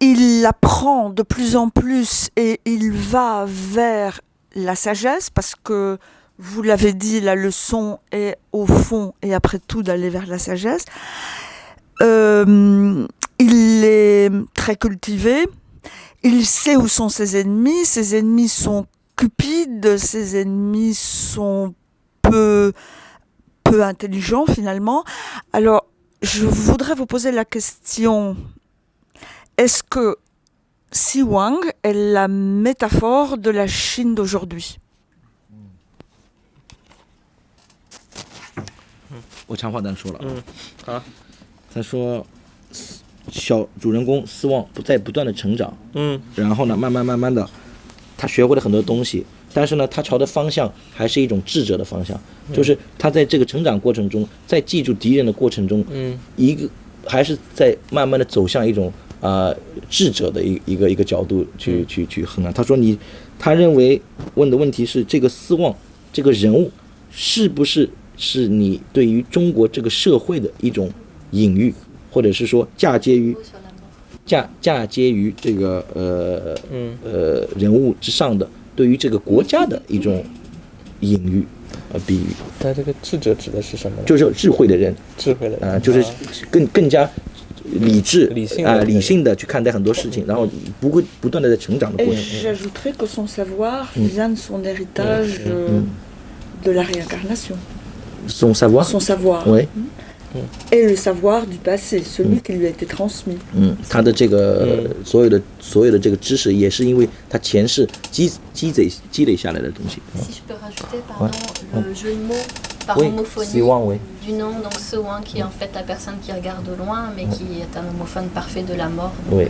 Il apprend de plus en plus et il va vers la sagesse parce que, vous l'avez dit, la leçon est au fond et après tout d'aller vers la sagesse. Il est très cultivé. Il sait où sont ses ennemis sont cupides, ses ennemis sont peu intelligents finalement. Alors, je voudrais vous poser la question, est-ce que Si Wang est la métaphore de la Chine d'aujourd'hui? 我长话短说了。好。他说，小主人公希望不断的成长，然后呢，慢慢的，他学会了很多东西，但是呢，他朝的方向还是一种智者的方向，就是他在这个成长过程中，在记住敌人的过程中，还是在慢慢的走向一种智者的一个角度去衡量。他说他认为问的问题是这个斯旺这个人物是不是你对于中国这个社会的一种隐喻，或者是说嫁接于这个人物之上的对于这个国家的一种隐喻比喻。他这个智者指的是什么呢？就是智慧的人，就是更加理性的去看待很多事情，然后不断的在成长的过程。J'ajouterais que son savoir vient de son héritage de la réincarnation. Son savoir. Son savoir. Oui. Et le savoir du passé, celui qui lui a été transmis. 他的这个所有的这个知识，也是因为他前世积累下来的东西。Si je peux rajouter, pardon, le jeu de mots par homophonie du nom, donc Ce Wang qui est en fait la personne qui regarde au loin, mais qui est un homophone parfait de la mort. Oui.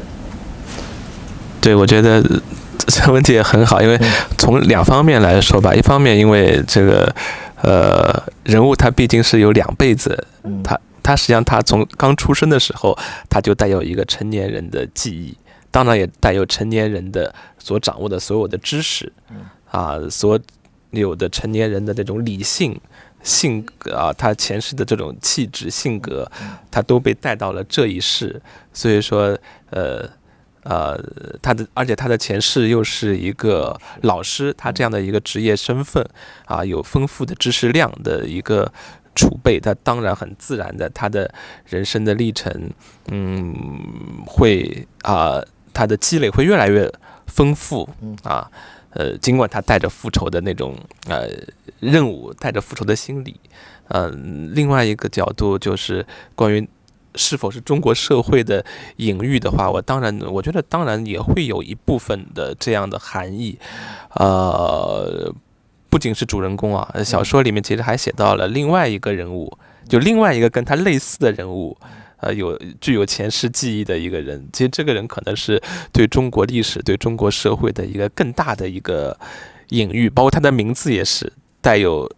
对，我觉得这个问题也很好，因为从两方面来说吧，一方面因为这个人物他毕竟是有2辈子，他实际上他从刚出生的时候他就带有一个成年人的记忆，当然也带有成年人的所掌握的所有的知识，所有的成年人的这种理性性格他前世的这种气质性格，他都被带到了这一世，所以说而且他的前世又是一个老师，他这样的一个职业身份有丰富的知识量的一个储备，他当然很自然的，他的人生的历程，会他的积累会越来越丰富尽管他带着复仇的那种任务，带着复仇的心理，另外一个角度就是关于是否是中国社会的隐喻的话，我觉得当然也会有一部分的这样的含义，不仅是主人公小说里面其实还写到了另外一个人物，就另外一个跟他类似的人物，具有前世记忆的一个人。其实这个人可能是对中国历史、对中国社会的一个更大的一个隐喻，包括他的名字也是带有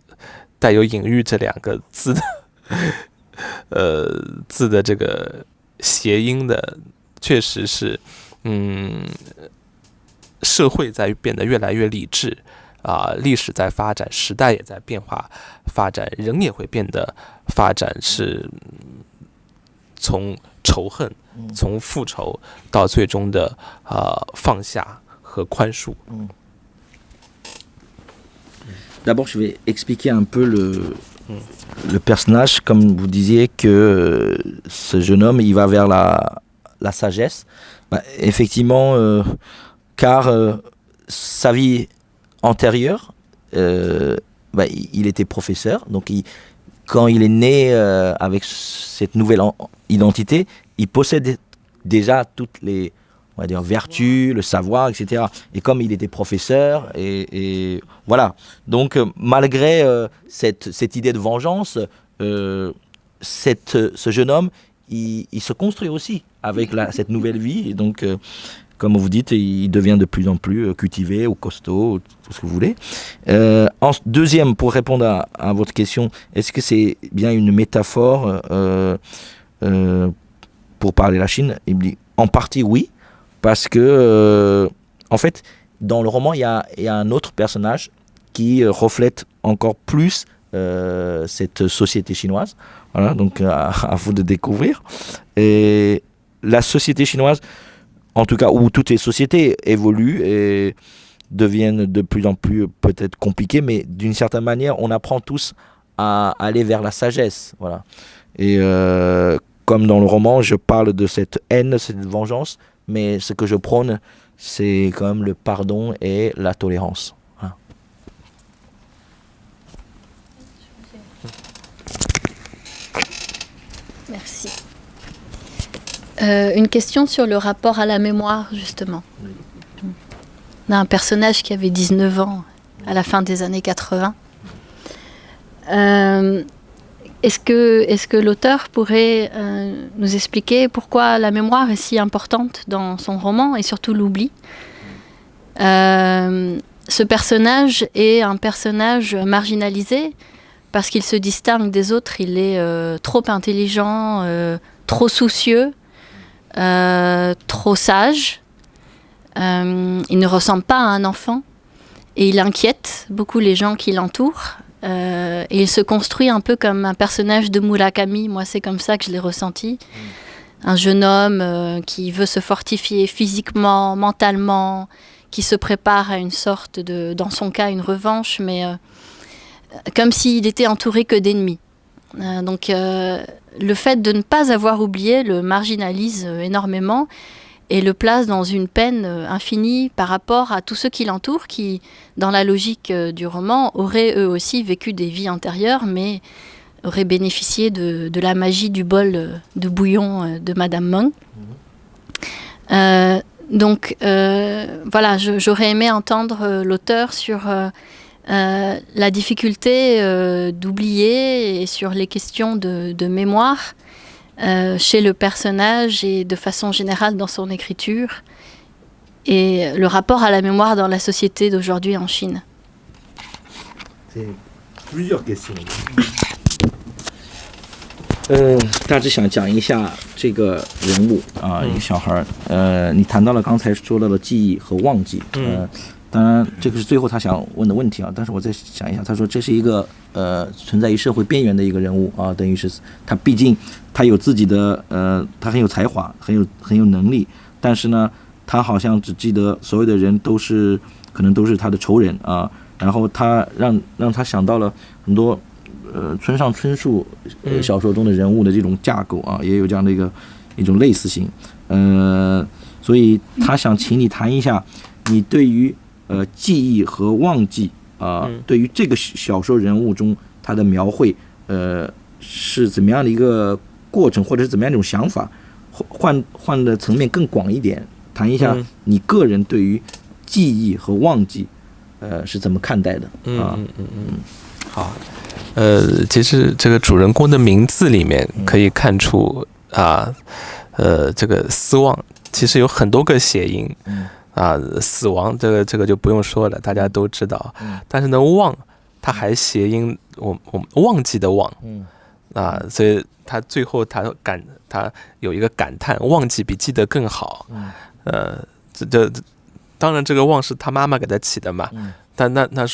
隐喻这两个字的字的这个谐音的，确实是，社会在变得越来越理智历史在发展，时代也在变化发展，人也会变得发展，是从仇恨、从复仇到最终的放下和宽恕。D'abord, je vais expliquer un peu le personnage, comme vous disiez que ce jeune homme, il va vers la sagesse. Effectivement, car sa vie antérieure, il était professeur, donc quand il est né avec cette nouvelle identité, il possède déjà toutes les, on va dire, vertus, le savoir, etc. Et comme il était professeur, et voilà. Donc, malgré cette idée de vengeance, ce jeune homme, il se construit aussi avec cette nouvelle vie. Et donc, comme vous dites, il devient de plus en plus cultivé ou costaud, tout ce que vous voulez. Deuxième, pour répondre à votre question, est-ce que c'est bien une métaphore pour parler la Chine? Il me dit, en partie, oui. Parce que, en fait, dans le roman, il y a un autre personnage qui reflète encore plus cette société chinoise. Voilà, donc à vous de découvrir. Et la société chinoise, en tout cas, où toutes les sociétés évoluent et deviennent de plus en plus peut-être compliquées, mais d'une certaine manière, on apprend tous à aller vers la sagesse. Voilà. Et comme dans le roman, je parle de cette haine, cette vengeance, mais ce que je prône, c'est quand même le pardon et la tolérance. Voilà. Merci. Une question sur le rapport à la mémoire, justement. On a un personnage qui avait 19 ans à la fin des années 80. Est-ce que l'auteur pourrait nous expliquer pourquoi la mémoire est si importante dans son roman et surtout l'oubli? Ce personnage est un personnage marginalisé parce qu'il se distingue des autres. Il est trop intelligent, trop soucieux, trop sage. Il ne ressemble pas à un enfant et il inquiète beaucoup les gens qui l'entourent. Et il se construit un peu comme un personnage de Murakami. Moi, c'est comme ça que je l'ai ressenti. Un jeune homme qui veut se fortifier physiquement, mentalement, qui se prépare à une sorte de, dans son cas, une revanche, mais comme s'il était entouré que d'ennemis. Donc, le fait de ne pas avoir oublié le marginalise énormément et le place dans une peine infinie par rapport à tous ceux qui l'entourent, qui, dans la logique du roman, auraient eux aussi vécu des vies antérieures, mais auraient bénéficié de la magie du bol de bouillon de Madame Meng. Donc, voilà, j'aurais aimé entendre l'auteur sur la difficulté d'oublier et sur les questions de mémoire chez le personnage et de façon générale dans son écriture, et le rapport à la mémoire dans la société d'aujourd'hui en Chine. C'est plusieurs questions. 大致想讲一下这个人物一个小孩你谈到了刚才说到的记忆和忘记当然这个是最后他想问的问题但是我再想一下，他说这是一个存在于社会边缘的一个人物等于是他毕竟他有自己的他很有才华，很有能力，但是呢他好像只记得所有的人可能都是他的仇人然后他让他想到了很多村上春树小说中的人物的这种架构也有这样的一种类似性所以他想请你谈一下你对于记忆和忘记对于这个小说人物中他的描绘是怎么样的一个过程，或者是怎么样一种想法，换的层面更广一点，谈一下你个人对于记忆和忘记是怎么看待的好其实这个主人公的名字里面可以看出这个失望其实有很多个谐音。死亡这个就不用说了，大家都知道。但是呢，忘它还谐音我们忘记的忘。所以他最后他有一个感叹，忘记比记得更好。这当然这个忘是他妈妈给他起的嘛。但那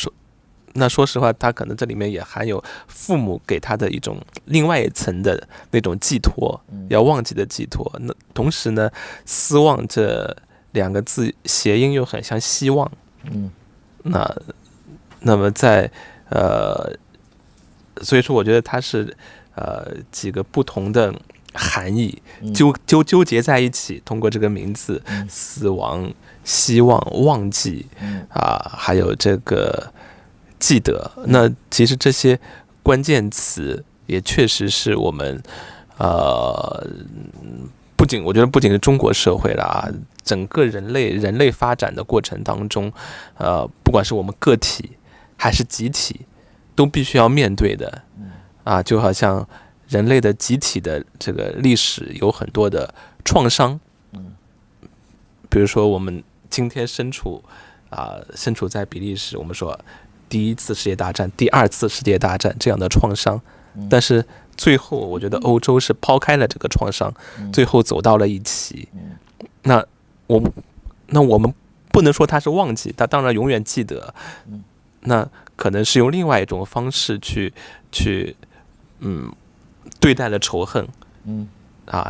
说实话，他可能这里面也含有父母给他的一种另外一层的那种寄托，要忘记的寄托。那同时呢，失望这2个字谐音又很像希望。那么在所以说我觉得它是几个不同的含义纠结在一起，通过这个名字，死亡、希望、忘记还有这个记得。那其实这些关键词也确实是我们我觉得不仅是中国社会啦，整个人类发展的过程当中，不管是我们个体还是集体，都必须要面对的。就好像人类的集体的这个历史有很多的创伤。比如说我们今天身处在比利时，我们说第1次世界大战、第2次世界大战这样的创伤，但是最后我觉得欧洲是抛开了这个创伤，最后走到了一起。那我们不能说他是忘记，他当然永远记得。那可能是用另外一种方式去对待了仇恨。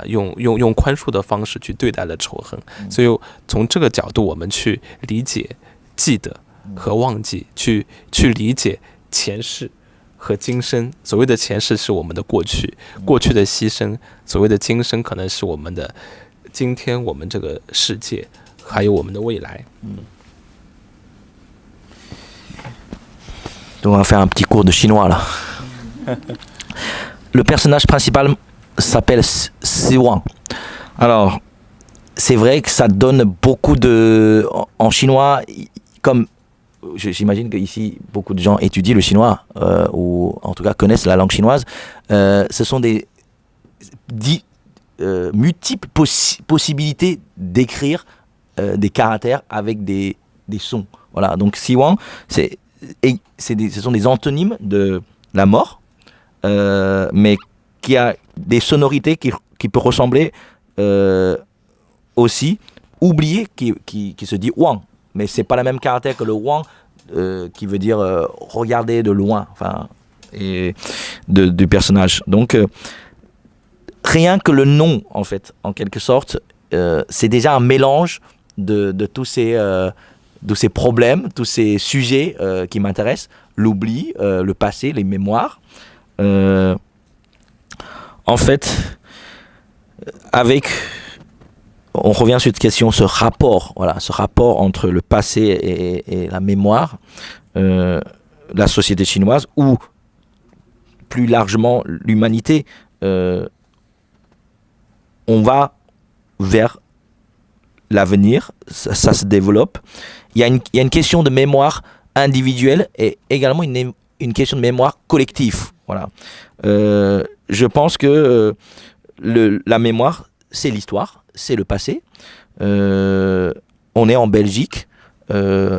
用宽恕的方式去对待了仇恨。所以从这个角度我们去理解记得和忘记，去理解前世和今生。所谓的前世是我们的过去的牺牲，所谓的今生可能是我们的今天，我们这个世界还有我们的未来。Donc on va faire un petit cours de chinois là. Le personnage principal s'appelle Si Wang. Alors, c'est vrai que ça donne beaucoup de... En chinois, comme j'imagine qu'ici, beaucoup de gens étudient le chinois, ou en tout cas connaissent la langue chinoise, ce sont des multiples possibilités d'écrire des caractères avec des sons. Voilà, donc Si Wang, ce sont des antonymes de la mort, mais qui a des sonorités qui peut ressembler aussi oublier qui se dit Wang, mais c'est pas le même caractère que le Wang qui veut dire regarder de loin, enfin, et du personnage. Donc rien que le nom, en fait, en quelque sorte, c'est déjà un mélange de tous ces problèmes, tous ces sujets qui m'intéressent, l'oubli, le passé, les mémoires. En fait, on revient sur cette question, ce rapport entre le passé et la mémoire, la société chinoise, ou plus largement l'humanité, on va vers l'avenir, ça se développe. Il y a une question de mémoire individuelle et également une question de mémoire collective. Voilà. Je pense que la mémoire, c'est l'histoire, c'est le passé. On est en Belgique,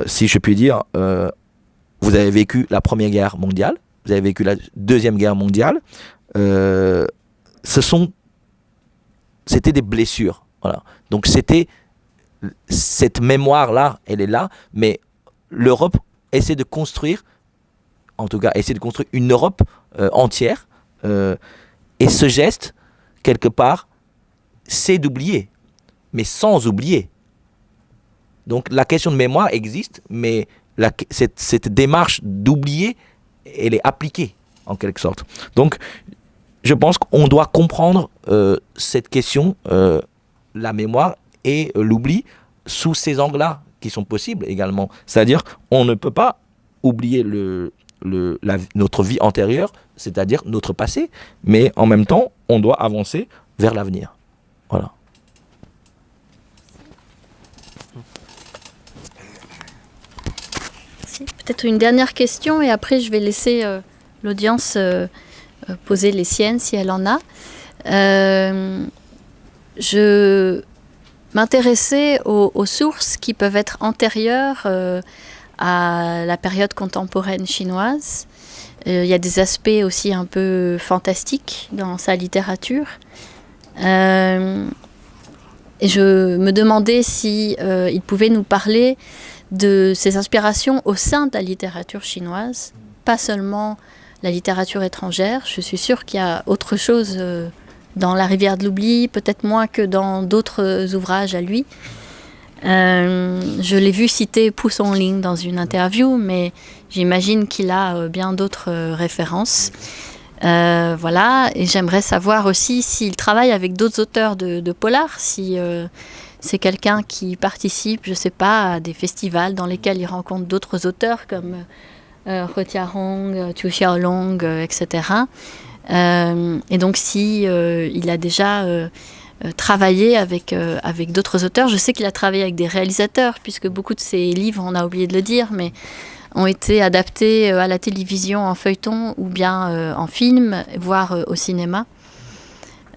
si je puis dire. Vous avez vécu la Première Guerre mondiale, vous avez vécu la Deuxième Guerre mondiale. C'était des blessures. Voilà. Donc cette mémoire-là, elle est là, mais l'Europe essaie de construire, une Europe entière. Et ce geste, quelque part, c'est d'oublier, mais sans oublier. Donc la question de mémoire existe, mais cette démarche d'oublier, elle est appliquée, en quelque sorte. Donc, je pense qu'on doit comprendre cette question, la mémoire et l'oubli, sous ces angles-là, qui sont possibles également. C'est-à-dire, on ne peut pas oublier notre vie antérieure, c'est-à-dire notre passé, mais en même temps, on doit avancer vers l'avenir. Voilà. Merci. Peut-être une dernière question et après je vais laisser l'audience poser les siennes si elle en a. je m'intéressais aux sources qui peuvent être antérieures à la période contemporaine chinoise. Il y a des aspects aussi un peu fantastiques dans sa littérature. Et je me demandais si il pouvait nous parler de ses inspirations au sein de la littérature chinoise, pas seulement la littérature étrangère. Je suis sûre qu'il y a autre chose dans La rivière de l'oubli, peut-être moins que dans d'autres ouvrages à lui. Je l'ai vu citer Pu Songling dans une interview, mais j'imagine qu'il a bien d'autres références. Voilà, et j'aimerais savoir aussi s'il travaille avec d'autres auteurs de polar, si c'est quelqu'un qui participe, je ne sais pas, à des festivals dans lesquels il rencontre d'autres auteurs comme He Tiarong, Chu Xiaolong, etc. Et donc si il a déjà travaillé avec d'autres auteurs. Je sais qu'il a travaillé avec des réalisateurs, puisque beaucoup de ses livres, on a oublié de le dire, mais ont été adaptés à la télévision en feuilleton ou bien en film, voire au cinéma.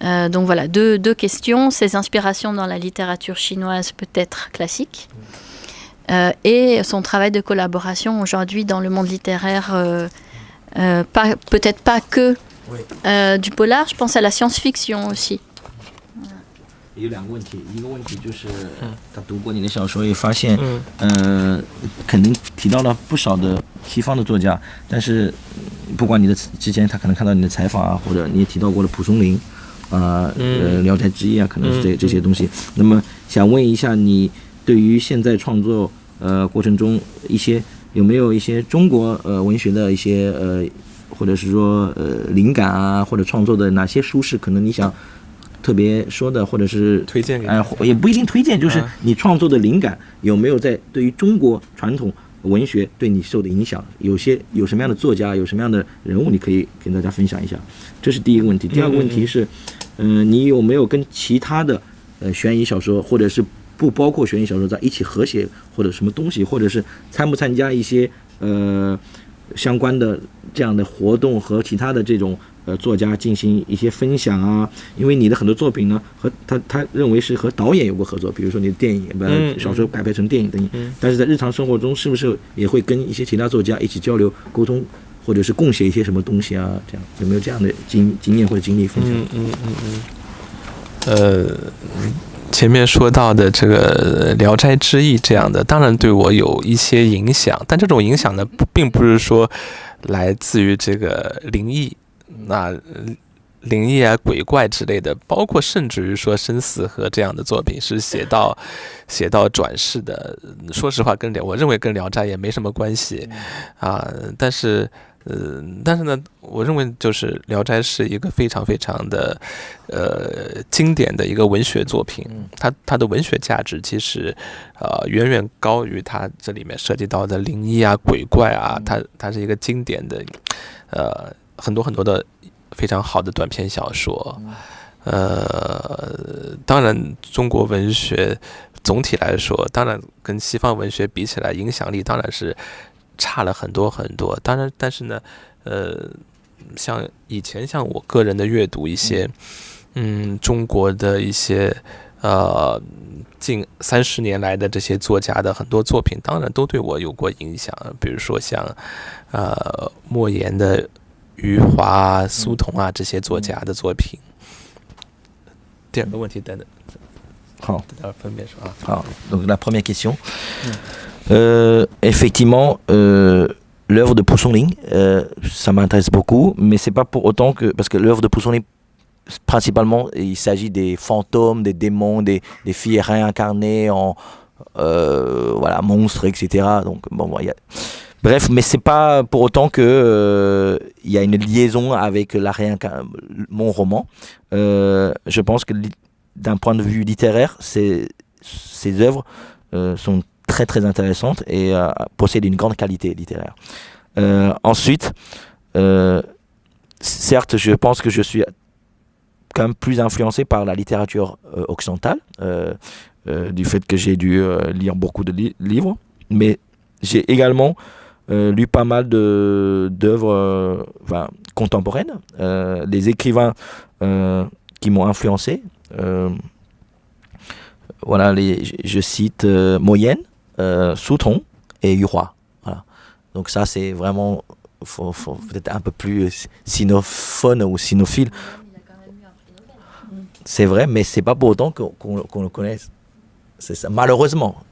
Donc voilà, deux questions. Ses inspirations dans la littérature chinoise peut-être classique et son travail de collaboration aujourd'hui dans le monde littéraire, peut-être pas que du polar, je pense à la science-fiction aussi. 有两个问题，一个问题就是他读过你的小说，也发现，肯定提到了不少的西方的作家，但是不管你的之前他可能看到你的采访啊，或者你也提到过了蒲松龄，聊斋志异啊，可能是这些东西。那么想问一下，你对于现在创作过程中有没有一些中国文学的一些或者是说灵感啊，或者创作的哪些书是可能你想特别说的，或者是推荐给也不一定推荐，就是你创作的灵感有没有在对于中国传统文学对你受的影响？有什么样的作家，有什么样的人物，你可以跟大家分享一下。这是第一个问题。第二个问题是，你有没有跟其他的悬疑小说，或者是不包括悬疑小说在一起合写或者什么东西，或者是参不参加一些相关的这样的活动和其他的这种作家进行一些分享啊？因为你的很多作品呢，和他认为是和导演有过合作，比如说你的电影把小说改编成电影等等。但是在日常生活中，是不是也会跟一些其他作家一起交流沟通，或者是共写一些什么东西啊？这样有没有这样的经验或者经历分享？前面说到的这个《聊斋志异》这样的，当然对我有一些影响，但这种影响呢，并不是说来自于这个灵异，灵异啊、鬼怪之类的，包括甚至于说生死河这样的作品是写到转世的。说实话，我认为跟《聊斋》也没什么关系啊，但是呢，我认为就是《聊斋》是一个非常非常的经典的一个文学作品，它的文学价值其实远远高于它这里面涉及到的灵异啊、鬼怪啊，它是一个经典的很多很多的非常好的短篇小说。当然中国文学总体来说，当然跟西方文学比起来，影响力当然是差了很多很多。当然，但是呢，像以前像我个人的阅读一些，中国的一些近30年来的这些作家的很多作品，当然都对我有过影响。比如说像莫言的余华、苏童啊这些作家的作品。第二个问题等等。好，等会分别说啊。好， donc la première question. Effectivement, l'œuvre de Pu Songling, ça m'intéresse beaucoup, mais c'est pas pour autant que, parce que l'œuvre de Pu Songling, principalement, il s'agit des fantômes, des démons, des filles réincarnées en monstres, etc. Donc bon, bref, mais c'est pas pour autant que il y a une liaison avec mon roman. Je pense que d'un point de vue littéraire, ces œuvres sont très très intéressantes et possèdent une grande qualité littéraire. Ensuite, certes, je pense que je suis quand même plus influencé par la littérature occidentale, du fait que j'ai dû lire beaucoup de livres, mais j'ai également lu pas mal d'œuvres contemporaines. Les écrivains qui m'ont influencé. Voilà, je cite Mo Yan, Su Tong et Yu Hua. Voilà. Donc ça, c'est vraiment, faut peut-être un peu plus sinophone ou sinophile. C'est vrai, mais c'est pas pour autant qu'on le connaisse. C'est ça, malheureusement.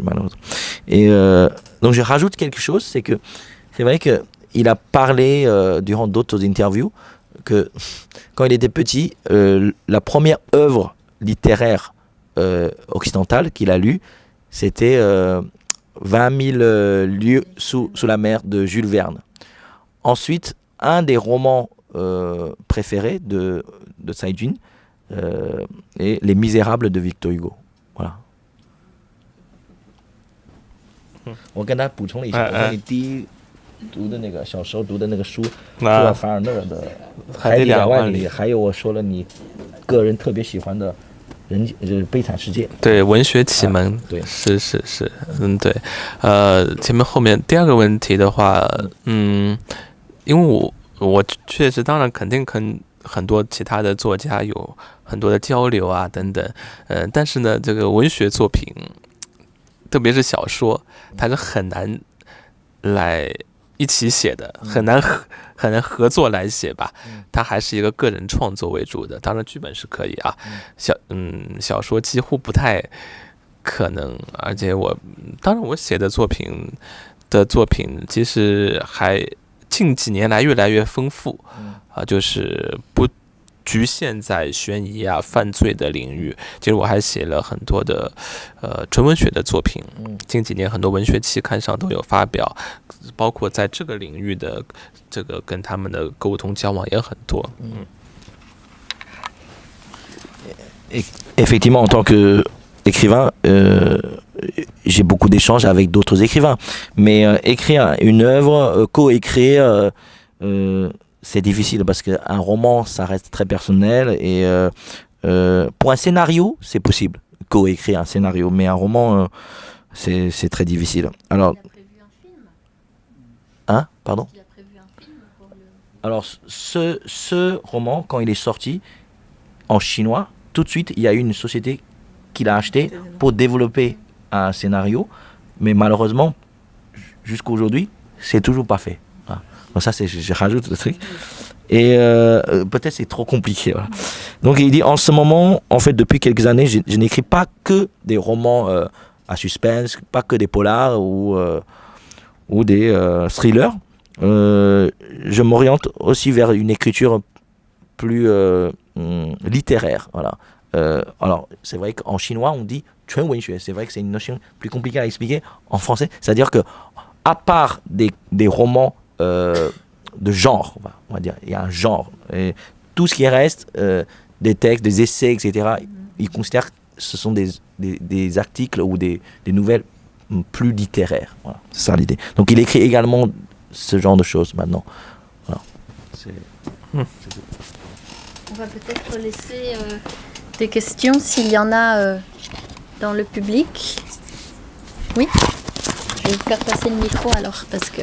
Malheureusement. Et donc je rajoute quelque chose, c'est que c'est vrai qu'il a parlé durant d'autres interviews que quand il était petit, la première œuvre littéraire occidentale qu'il a lue, c'était 20 000 lieues sous la mer de Jules Verne. Ensuite, un des romans préférés de Tsai Jun est Les Misérables de Victor Hugo. Voilà. 我跟他补充了一下，我说你第一读的那个小时候读的那个书，是吧？凡尔纳的《海底2万里》，还有我说了你个人特别喜欢的《悲惨世界》。对，文学启蒙，对，是，对，前面后面第二个问题的话，因为我确实当然肯定跟很多其他的作家有很多的交流啊等等，但是呢，这个文学作品，特别是小说，它是很难来一起写的，很难合作来写吧，它还是一个个人创作为主的。当然剧本是可以啊，小说几乎不太可能，而且当然我写的作品其实还近几年来越来越丰富，就是不局限在悬疑啊、犯罪的领域。其实我还写了很多的纯文学的作品，近几年很多文学期刊上都有发表，包括在这个领域的这个跟他们的沟通交往也很多。Effectivement, en tant qu'écrivain, j'ai beaucoup d'échanges avec d'autres écrivains. Mais écrire une œuvre, coécrire, c'est difficile parce qu'un roman, ça reste très personnel. Et pour un scénario, c'est possible, coécrire un scénario. Mais un roman, c'est très difficile. Alors, il a prévu un film. Hein? Pardon? Il a prévu un film pour le... Alors, ce roman, quand il est sorti en chinois, tout de suite, il y a eu une société qu'il a acheté pour développer un scénario, mais malheureusement, jusqu'à aujourd'hui, c'est toujours pas fait. Voilà. Donc ça, je rajoute le truc. Et peut-être c'est trop compliqué. Voilà. Donc il dit, en ce moment, en fait, depuis quelques années, je n'écris pas que des romans à suspense, pas que des polars ou des thrillers. Je m'oriente aussi vers une écriture plus littéraire. Voilà. Alors, c'est vrai qu'en chinois, on dit « chun wenxue ». C'est vrai que c'est une notion plus compliquée à expliquer en français. C'est-à-dire que, à part des romans de genre, on va dire, il y a un genre. Et tout ce qui reste, des textes, des essais, etc., ils considèrent que ce sont des articles ou des nouvelles plus littéraires. Voilà, c'est ça l'idée. Donc, il écrit également ce genre de choses maintenant. Voilà. C'est tout. On va peut-être laisser des questions s'il y en a dans le public. Oui, je vais vous faire passer le micro alors parce que...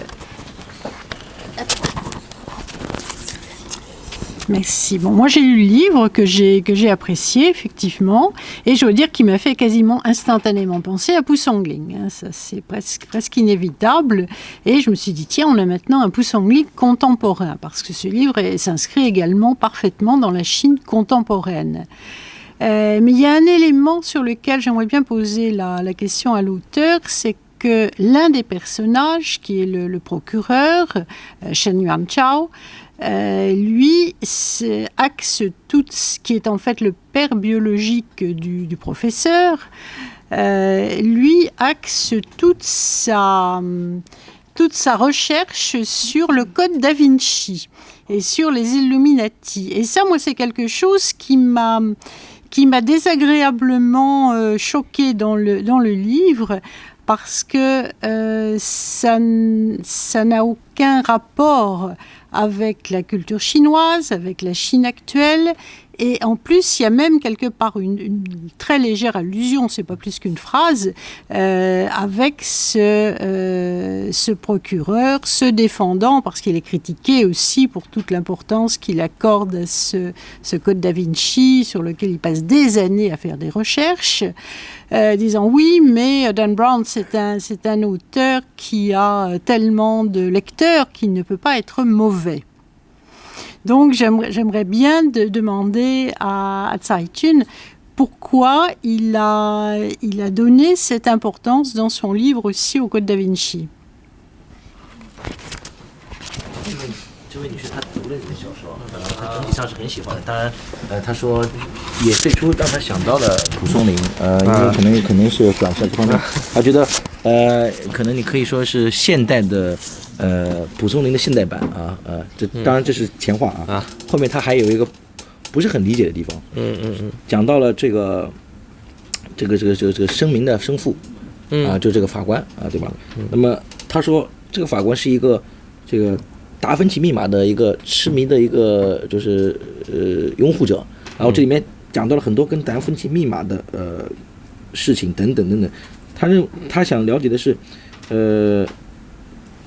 Merci. Bon, moi j'ai lu le livre que j'ai apprécié effectivement, et je veux dire qu'il m'a fait quasiment instantanément penser à Poussongling. Hein, ça c'est presque inévitable. Et je me suis dit tiens, on a maintenant un Poussongling contemporain parce que ce livre s'inscrit également parfaitement dans la Chine contemporaine. Mais il y a un élément sur lequel j'aimerais bien poser la question à l'auteur, c'est que l'un des personnages, qui est le procureur, Shen Yuanchao, lui axe tout ce qui est en fait le père biologique du professeur, lui axe toute sa recherche sur le code Da Vinci et sur les Illuminati. Et ça, moi, c'est quelque chose qui m'a désagréablement choquée dans le livre, parce que ça n'a aucun rapport avec la culture chinoise, avec la Chine actuelle, Et en plus, il y a même quelque part une très légère allusion, c'est pas plus qu'une phrase, avec ce procureur se défendant, parce qu'il est critiqué aussi pour toute l'importance qu'il accorde à ce Code da Vinci, sur lequel il passe des années à faire des recherches, disant oui, mais Dan Brown, c'est un auteur qui a tellement de lecteurs qu'il ne peut pas être mauvais. Donc j'aimerais bien demander à Zeitun pourquoi il a donné cette importance dans son livre aussi au Code da Vinci. 这位女士她读了这本小说，她整体上是很喜欢的。当然，她说也最初让她想到了蒲松龄，因为可能是转向这方面，她觉得可能你可以说是现代的蒲松龄的现代版啊，这当然这是前话啊，后面她还有一个不是很理解的地方，讲到了这个声明的生父，就这个法官啊，对吧？那么他说这个法官是一个这个达芬奇密码的一个痴迷的一个就是拥护者，然后这里面讲到了很多跟达芬奇密码的事情等等等等，他想了解的是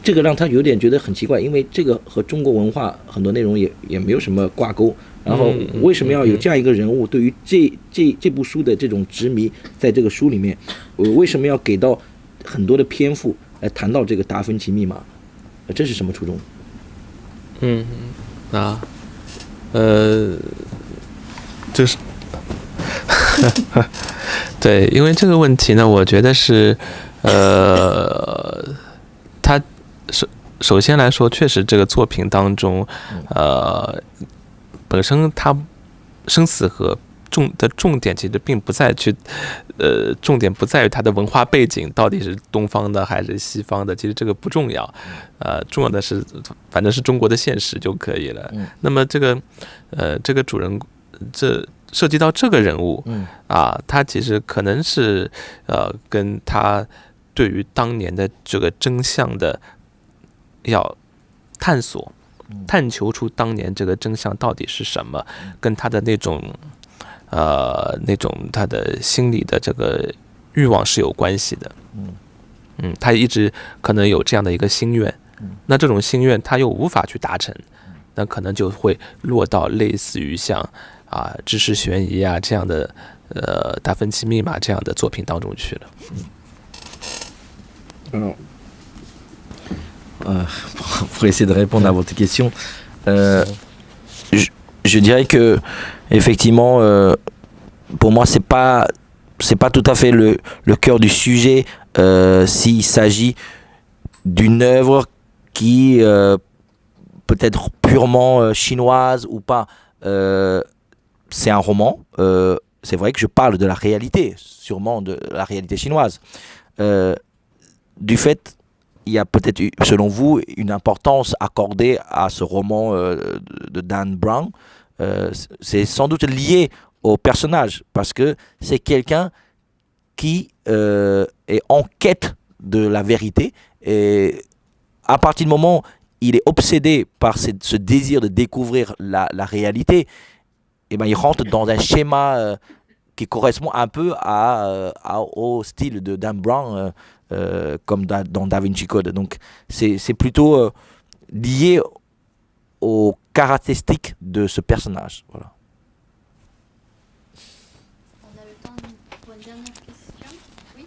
这个让他有点觉得很奇怪，因为这个和中国文化很多内容也没有什么挂钩，然后为什么要有这样一个人物对于这部书的这种执迷，在这个书里面为什么要给到很多的篇幅来谈到这个达芬奇密码，这是什么初衷？就是对，因为这个问题呢，我觉得是他首先来说，确实这个作品当中，本身它生死和重点其实并不在去，重点不在于它的文化背景到底是东方的还是西方的，其实这个不重要，重要的是反正是中国的现实就可以了。那么这个主人，这涉及到这个人物，他其实可能是跟他对于当年的这个真相的要探求出当年这个真相到底是什么，跟他的那种他的心理的这个欲望是有关系的。他一直可能有这样的一个心愿，那这种心愿他又无法去达成，那可能就会落到类似于像知识悬疑啊这样的达芬奇密码这样的作品当中去了。Pour essayer de répondre à votre question, je dirais que effectivement, pour moi, c'est pas tout à fait le cœur du sujet s'il s'agit d'une œuvre qui peut être purement chinoise ou pas. C'est un roman. C'est vrai que je parle de la réalité, sûrement de la réalité chinoise. Du fait, il y a peut-être, selon vous, une importance accordée à ce roman de Dan Brown. C'est sans doute lié au personnage, parce que c'est quelqu'un qui est en quête de la vérité. Et à partir du moment où il est obsédé par ce désir de découvrir la réalité, et ben il rentre dans un schéma qui correspond un peu au style de Dan Brown, comme dans Da Vinci Code. Donc c'est plutôt lié aux caractéristiques de ce personnage. Voilà. On a le temps pour une dernière question. Oui.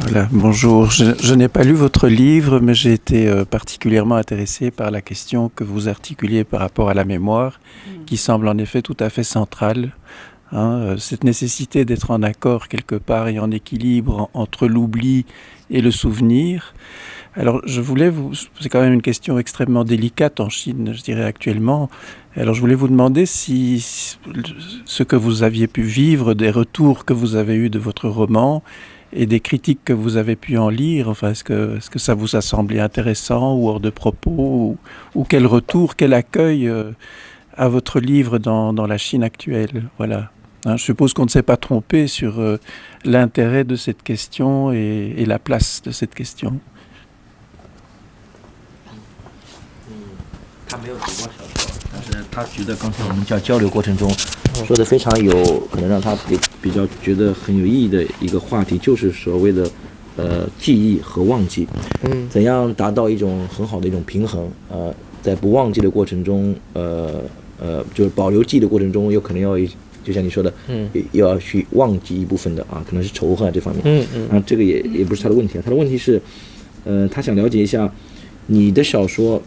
Voilà, bonjour. Je n'ai pas lu votre livre, mais j'ai été particulièrement intéressé par la question que vous articuliez par rapport à la mémoire, qui semble en effet tout à fait centrale. Cette nécessité d'être en accord quelque part et en équilibre entre l'oubli et le souvenir. Alors c'est quand même une question extrêmement délicate en Chine, je dirais actuellement. Alors je voulais vous demander si ce que vous aviez pu vivre, des retours que vous avez eus de votre roman et des critiques que vous avez pu en lire, enfin, est-ce que ça vous a semblé intéressant ou hors de propos, ou quel retour, quel accueil à votre livre dans la Chine actuelle, voilà. Je suppose qu'on ne s'est pas trompé sur l'intérêt de cette question et la place de cette question. 他没有读过小说，但是他觉得刚才我们交流过程中说的非常有可能让他比较觉得很有意义的一个话题，就是所谓的记忆和忘记，怎样达到一种很好的一种平衡，在不忘记的过程中，就是保留记忆的过程中，有可能要就像你说的，又要去忘记一部分的啊，可能是仇恨这方面，这个也不是他的问题啊，他的问题是，他想了解一下你的小说。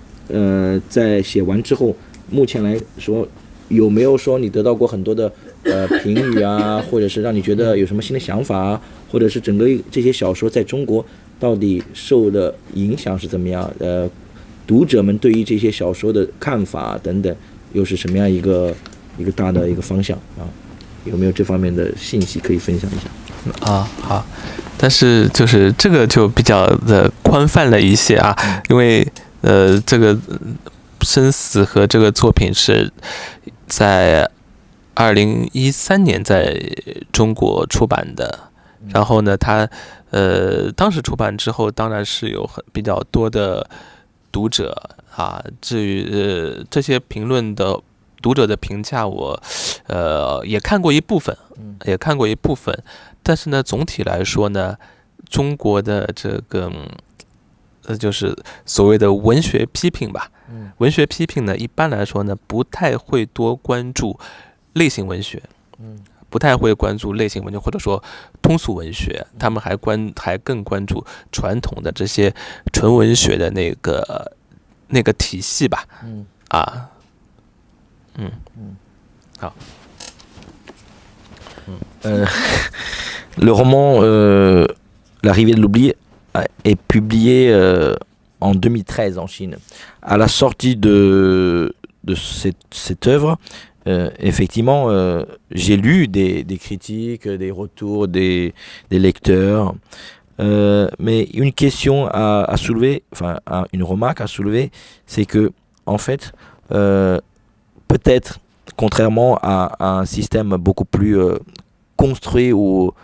在写完之后，目前来说，有没有说你得到过很多的评语啊，或者是让你觉得有什么新的想法啊，或者是整个这些小说在中国到底受的影响是怎么样？读者们对于这些小说的看法等等，又是什么样一个大的一个方向啊？有没有这方面的信息可以分享一下？好，但是就是这个就比较的宽泛了一些啊，因为。这个生死和这个作品是在2013年在中国出版的，然后呢，它当时出版之后，当然是有比较多的读者啊。至于这些评论的读者的评价，我也看过一部分，但是呢，总体来说呢，中国的这个。就是所谓的文学批评吧。文学批评呢，一般来说呢，不太会多关注类型文学，不太会关注类型文学或者说通俗文学，他们还更关注传统的这些纯文学的那个体系吧。好。Le roman L'arrivée de l'oubli est publié en 2013 en Chine. À la sortie de cette œuvre, effectivement, j'ai lu des critiques, des retours des lecteurs. Mais une question à soulever, enfin une remarque à soulever, c'est que en fait, peut-être contrairement à un système beaucoup plus construit ou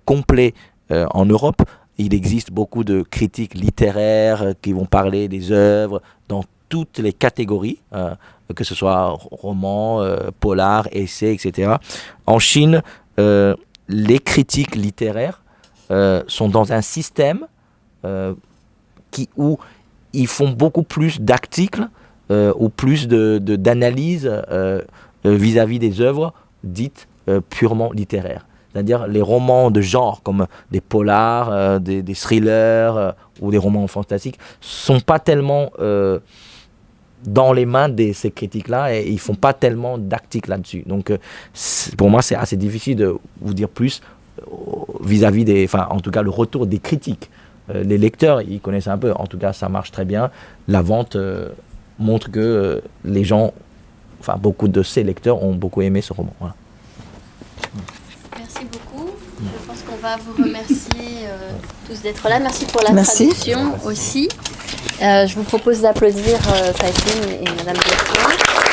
complet en Europe, il existe beaucoup de critiques littéraires qui vont parler des œuvres dans toutes les catégories, que ce soit roman, polar, essai, etc. En Chine, les critiques littéraires sont dans un système où ils font beaucoup plus d'articles ou plus d'analyses vis-à-vis des œuvres dites purement littéraires. C'est-à-dire les romans de genre comme des polars, des thrillers ou des romans fantastiques sont pas tellement dans les mains de ces critiques-là et ils font pas tellement d'articles là-dessus. Donc pour moi c'est assez difficile de vous dire plus vis-à-vis des, enfin en tout cas le retour des critiques. Les lecteurs ils connaissent un peu, en tout cas ça marche très bien. La vente montre que les gens, enfin beaucoup de ces lecteurs ont beaucoup aimé ce roman. Voilà. Merci beaucoup. Je pense qu'on va vous remercier tous d'être là. Merci pour la traduction aussi. Je vous propose d'applaudir Taïfin et Madame Bertrand.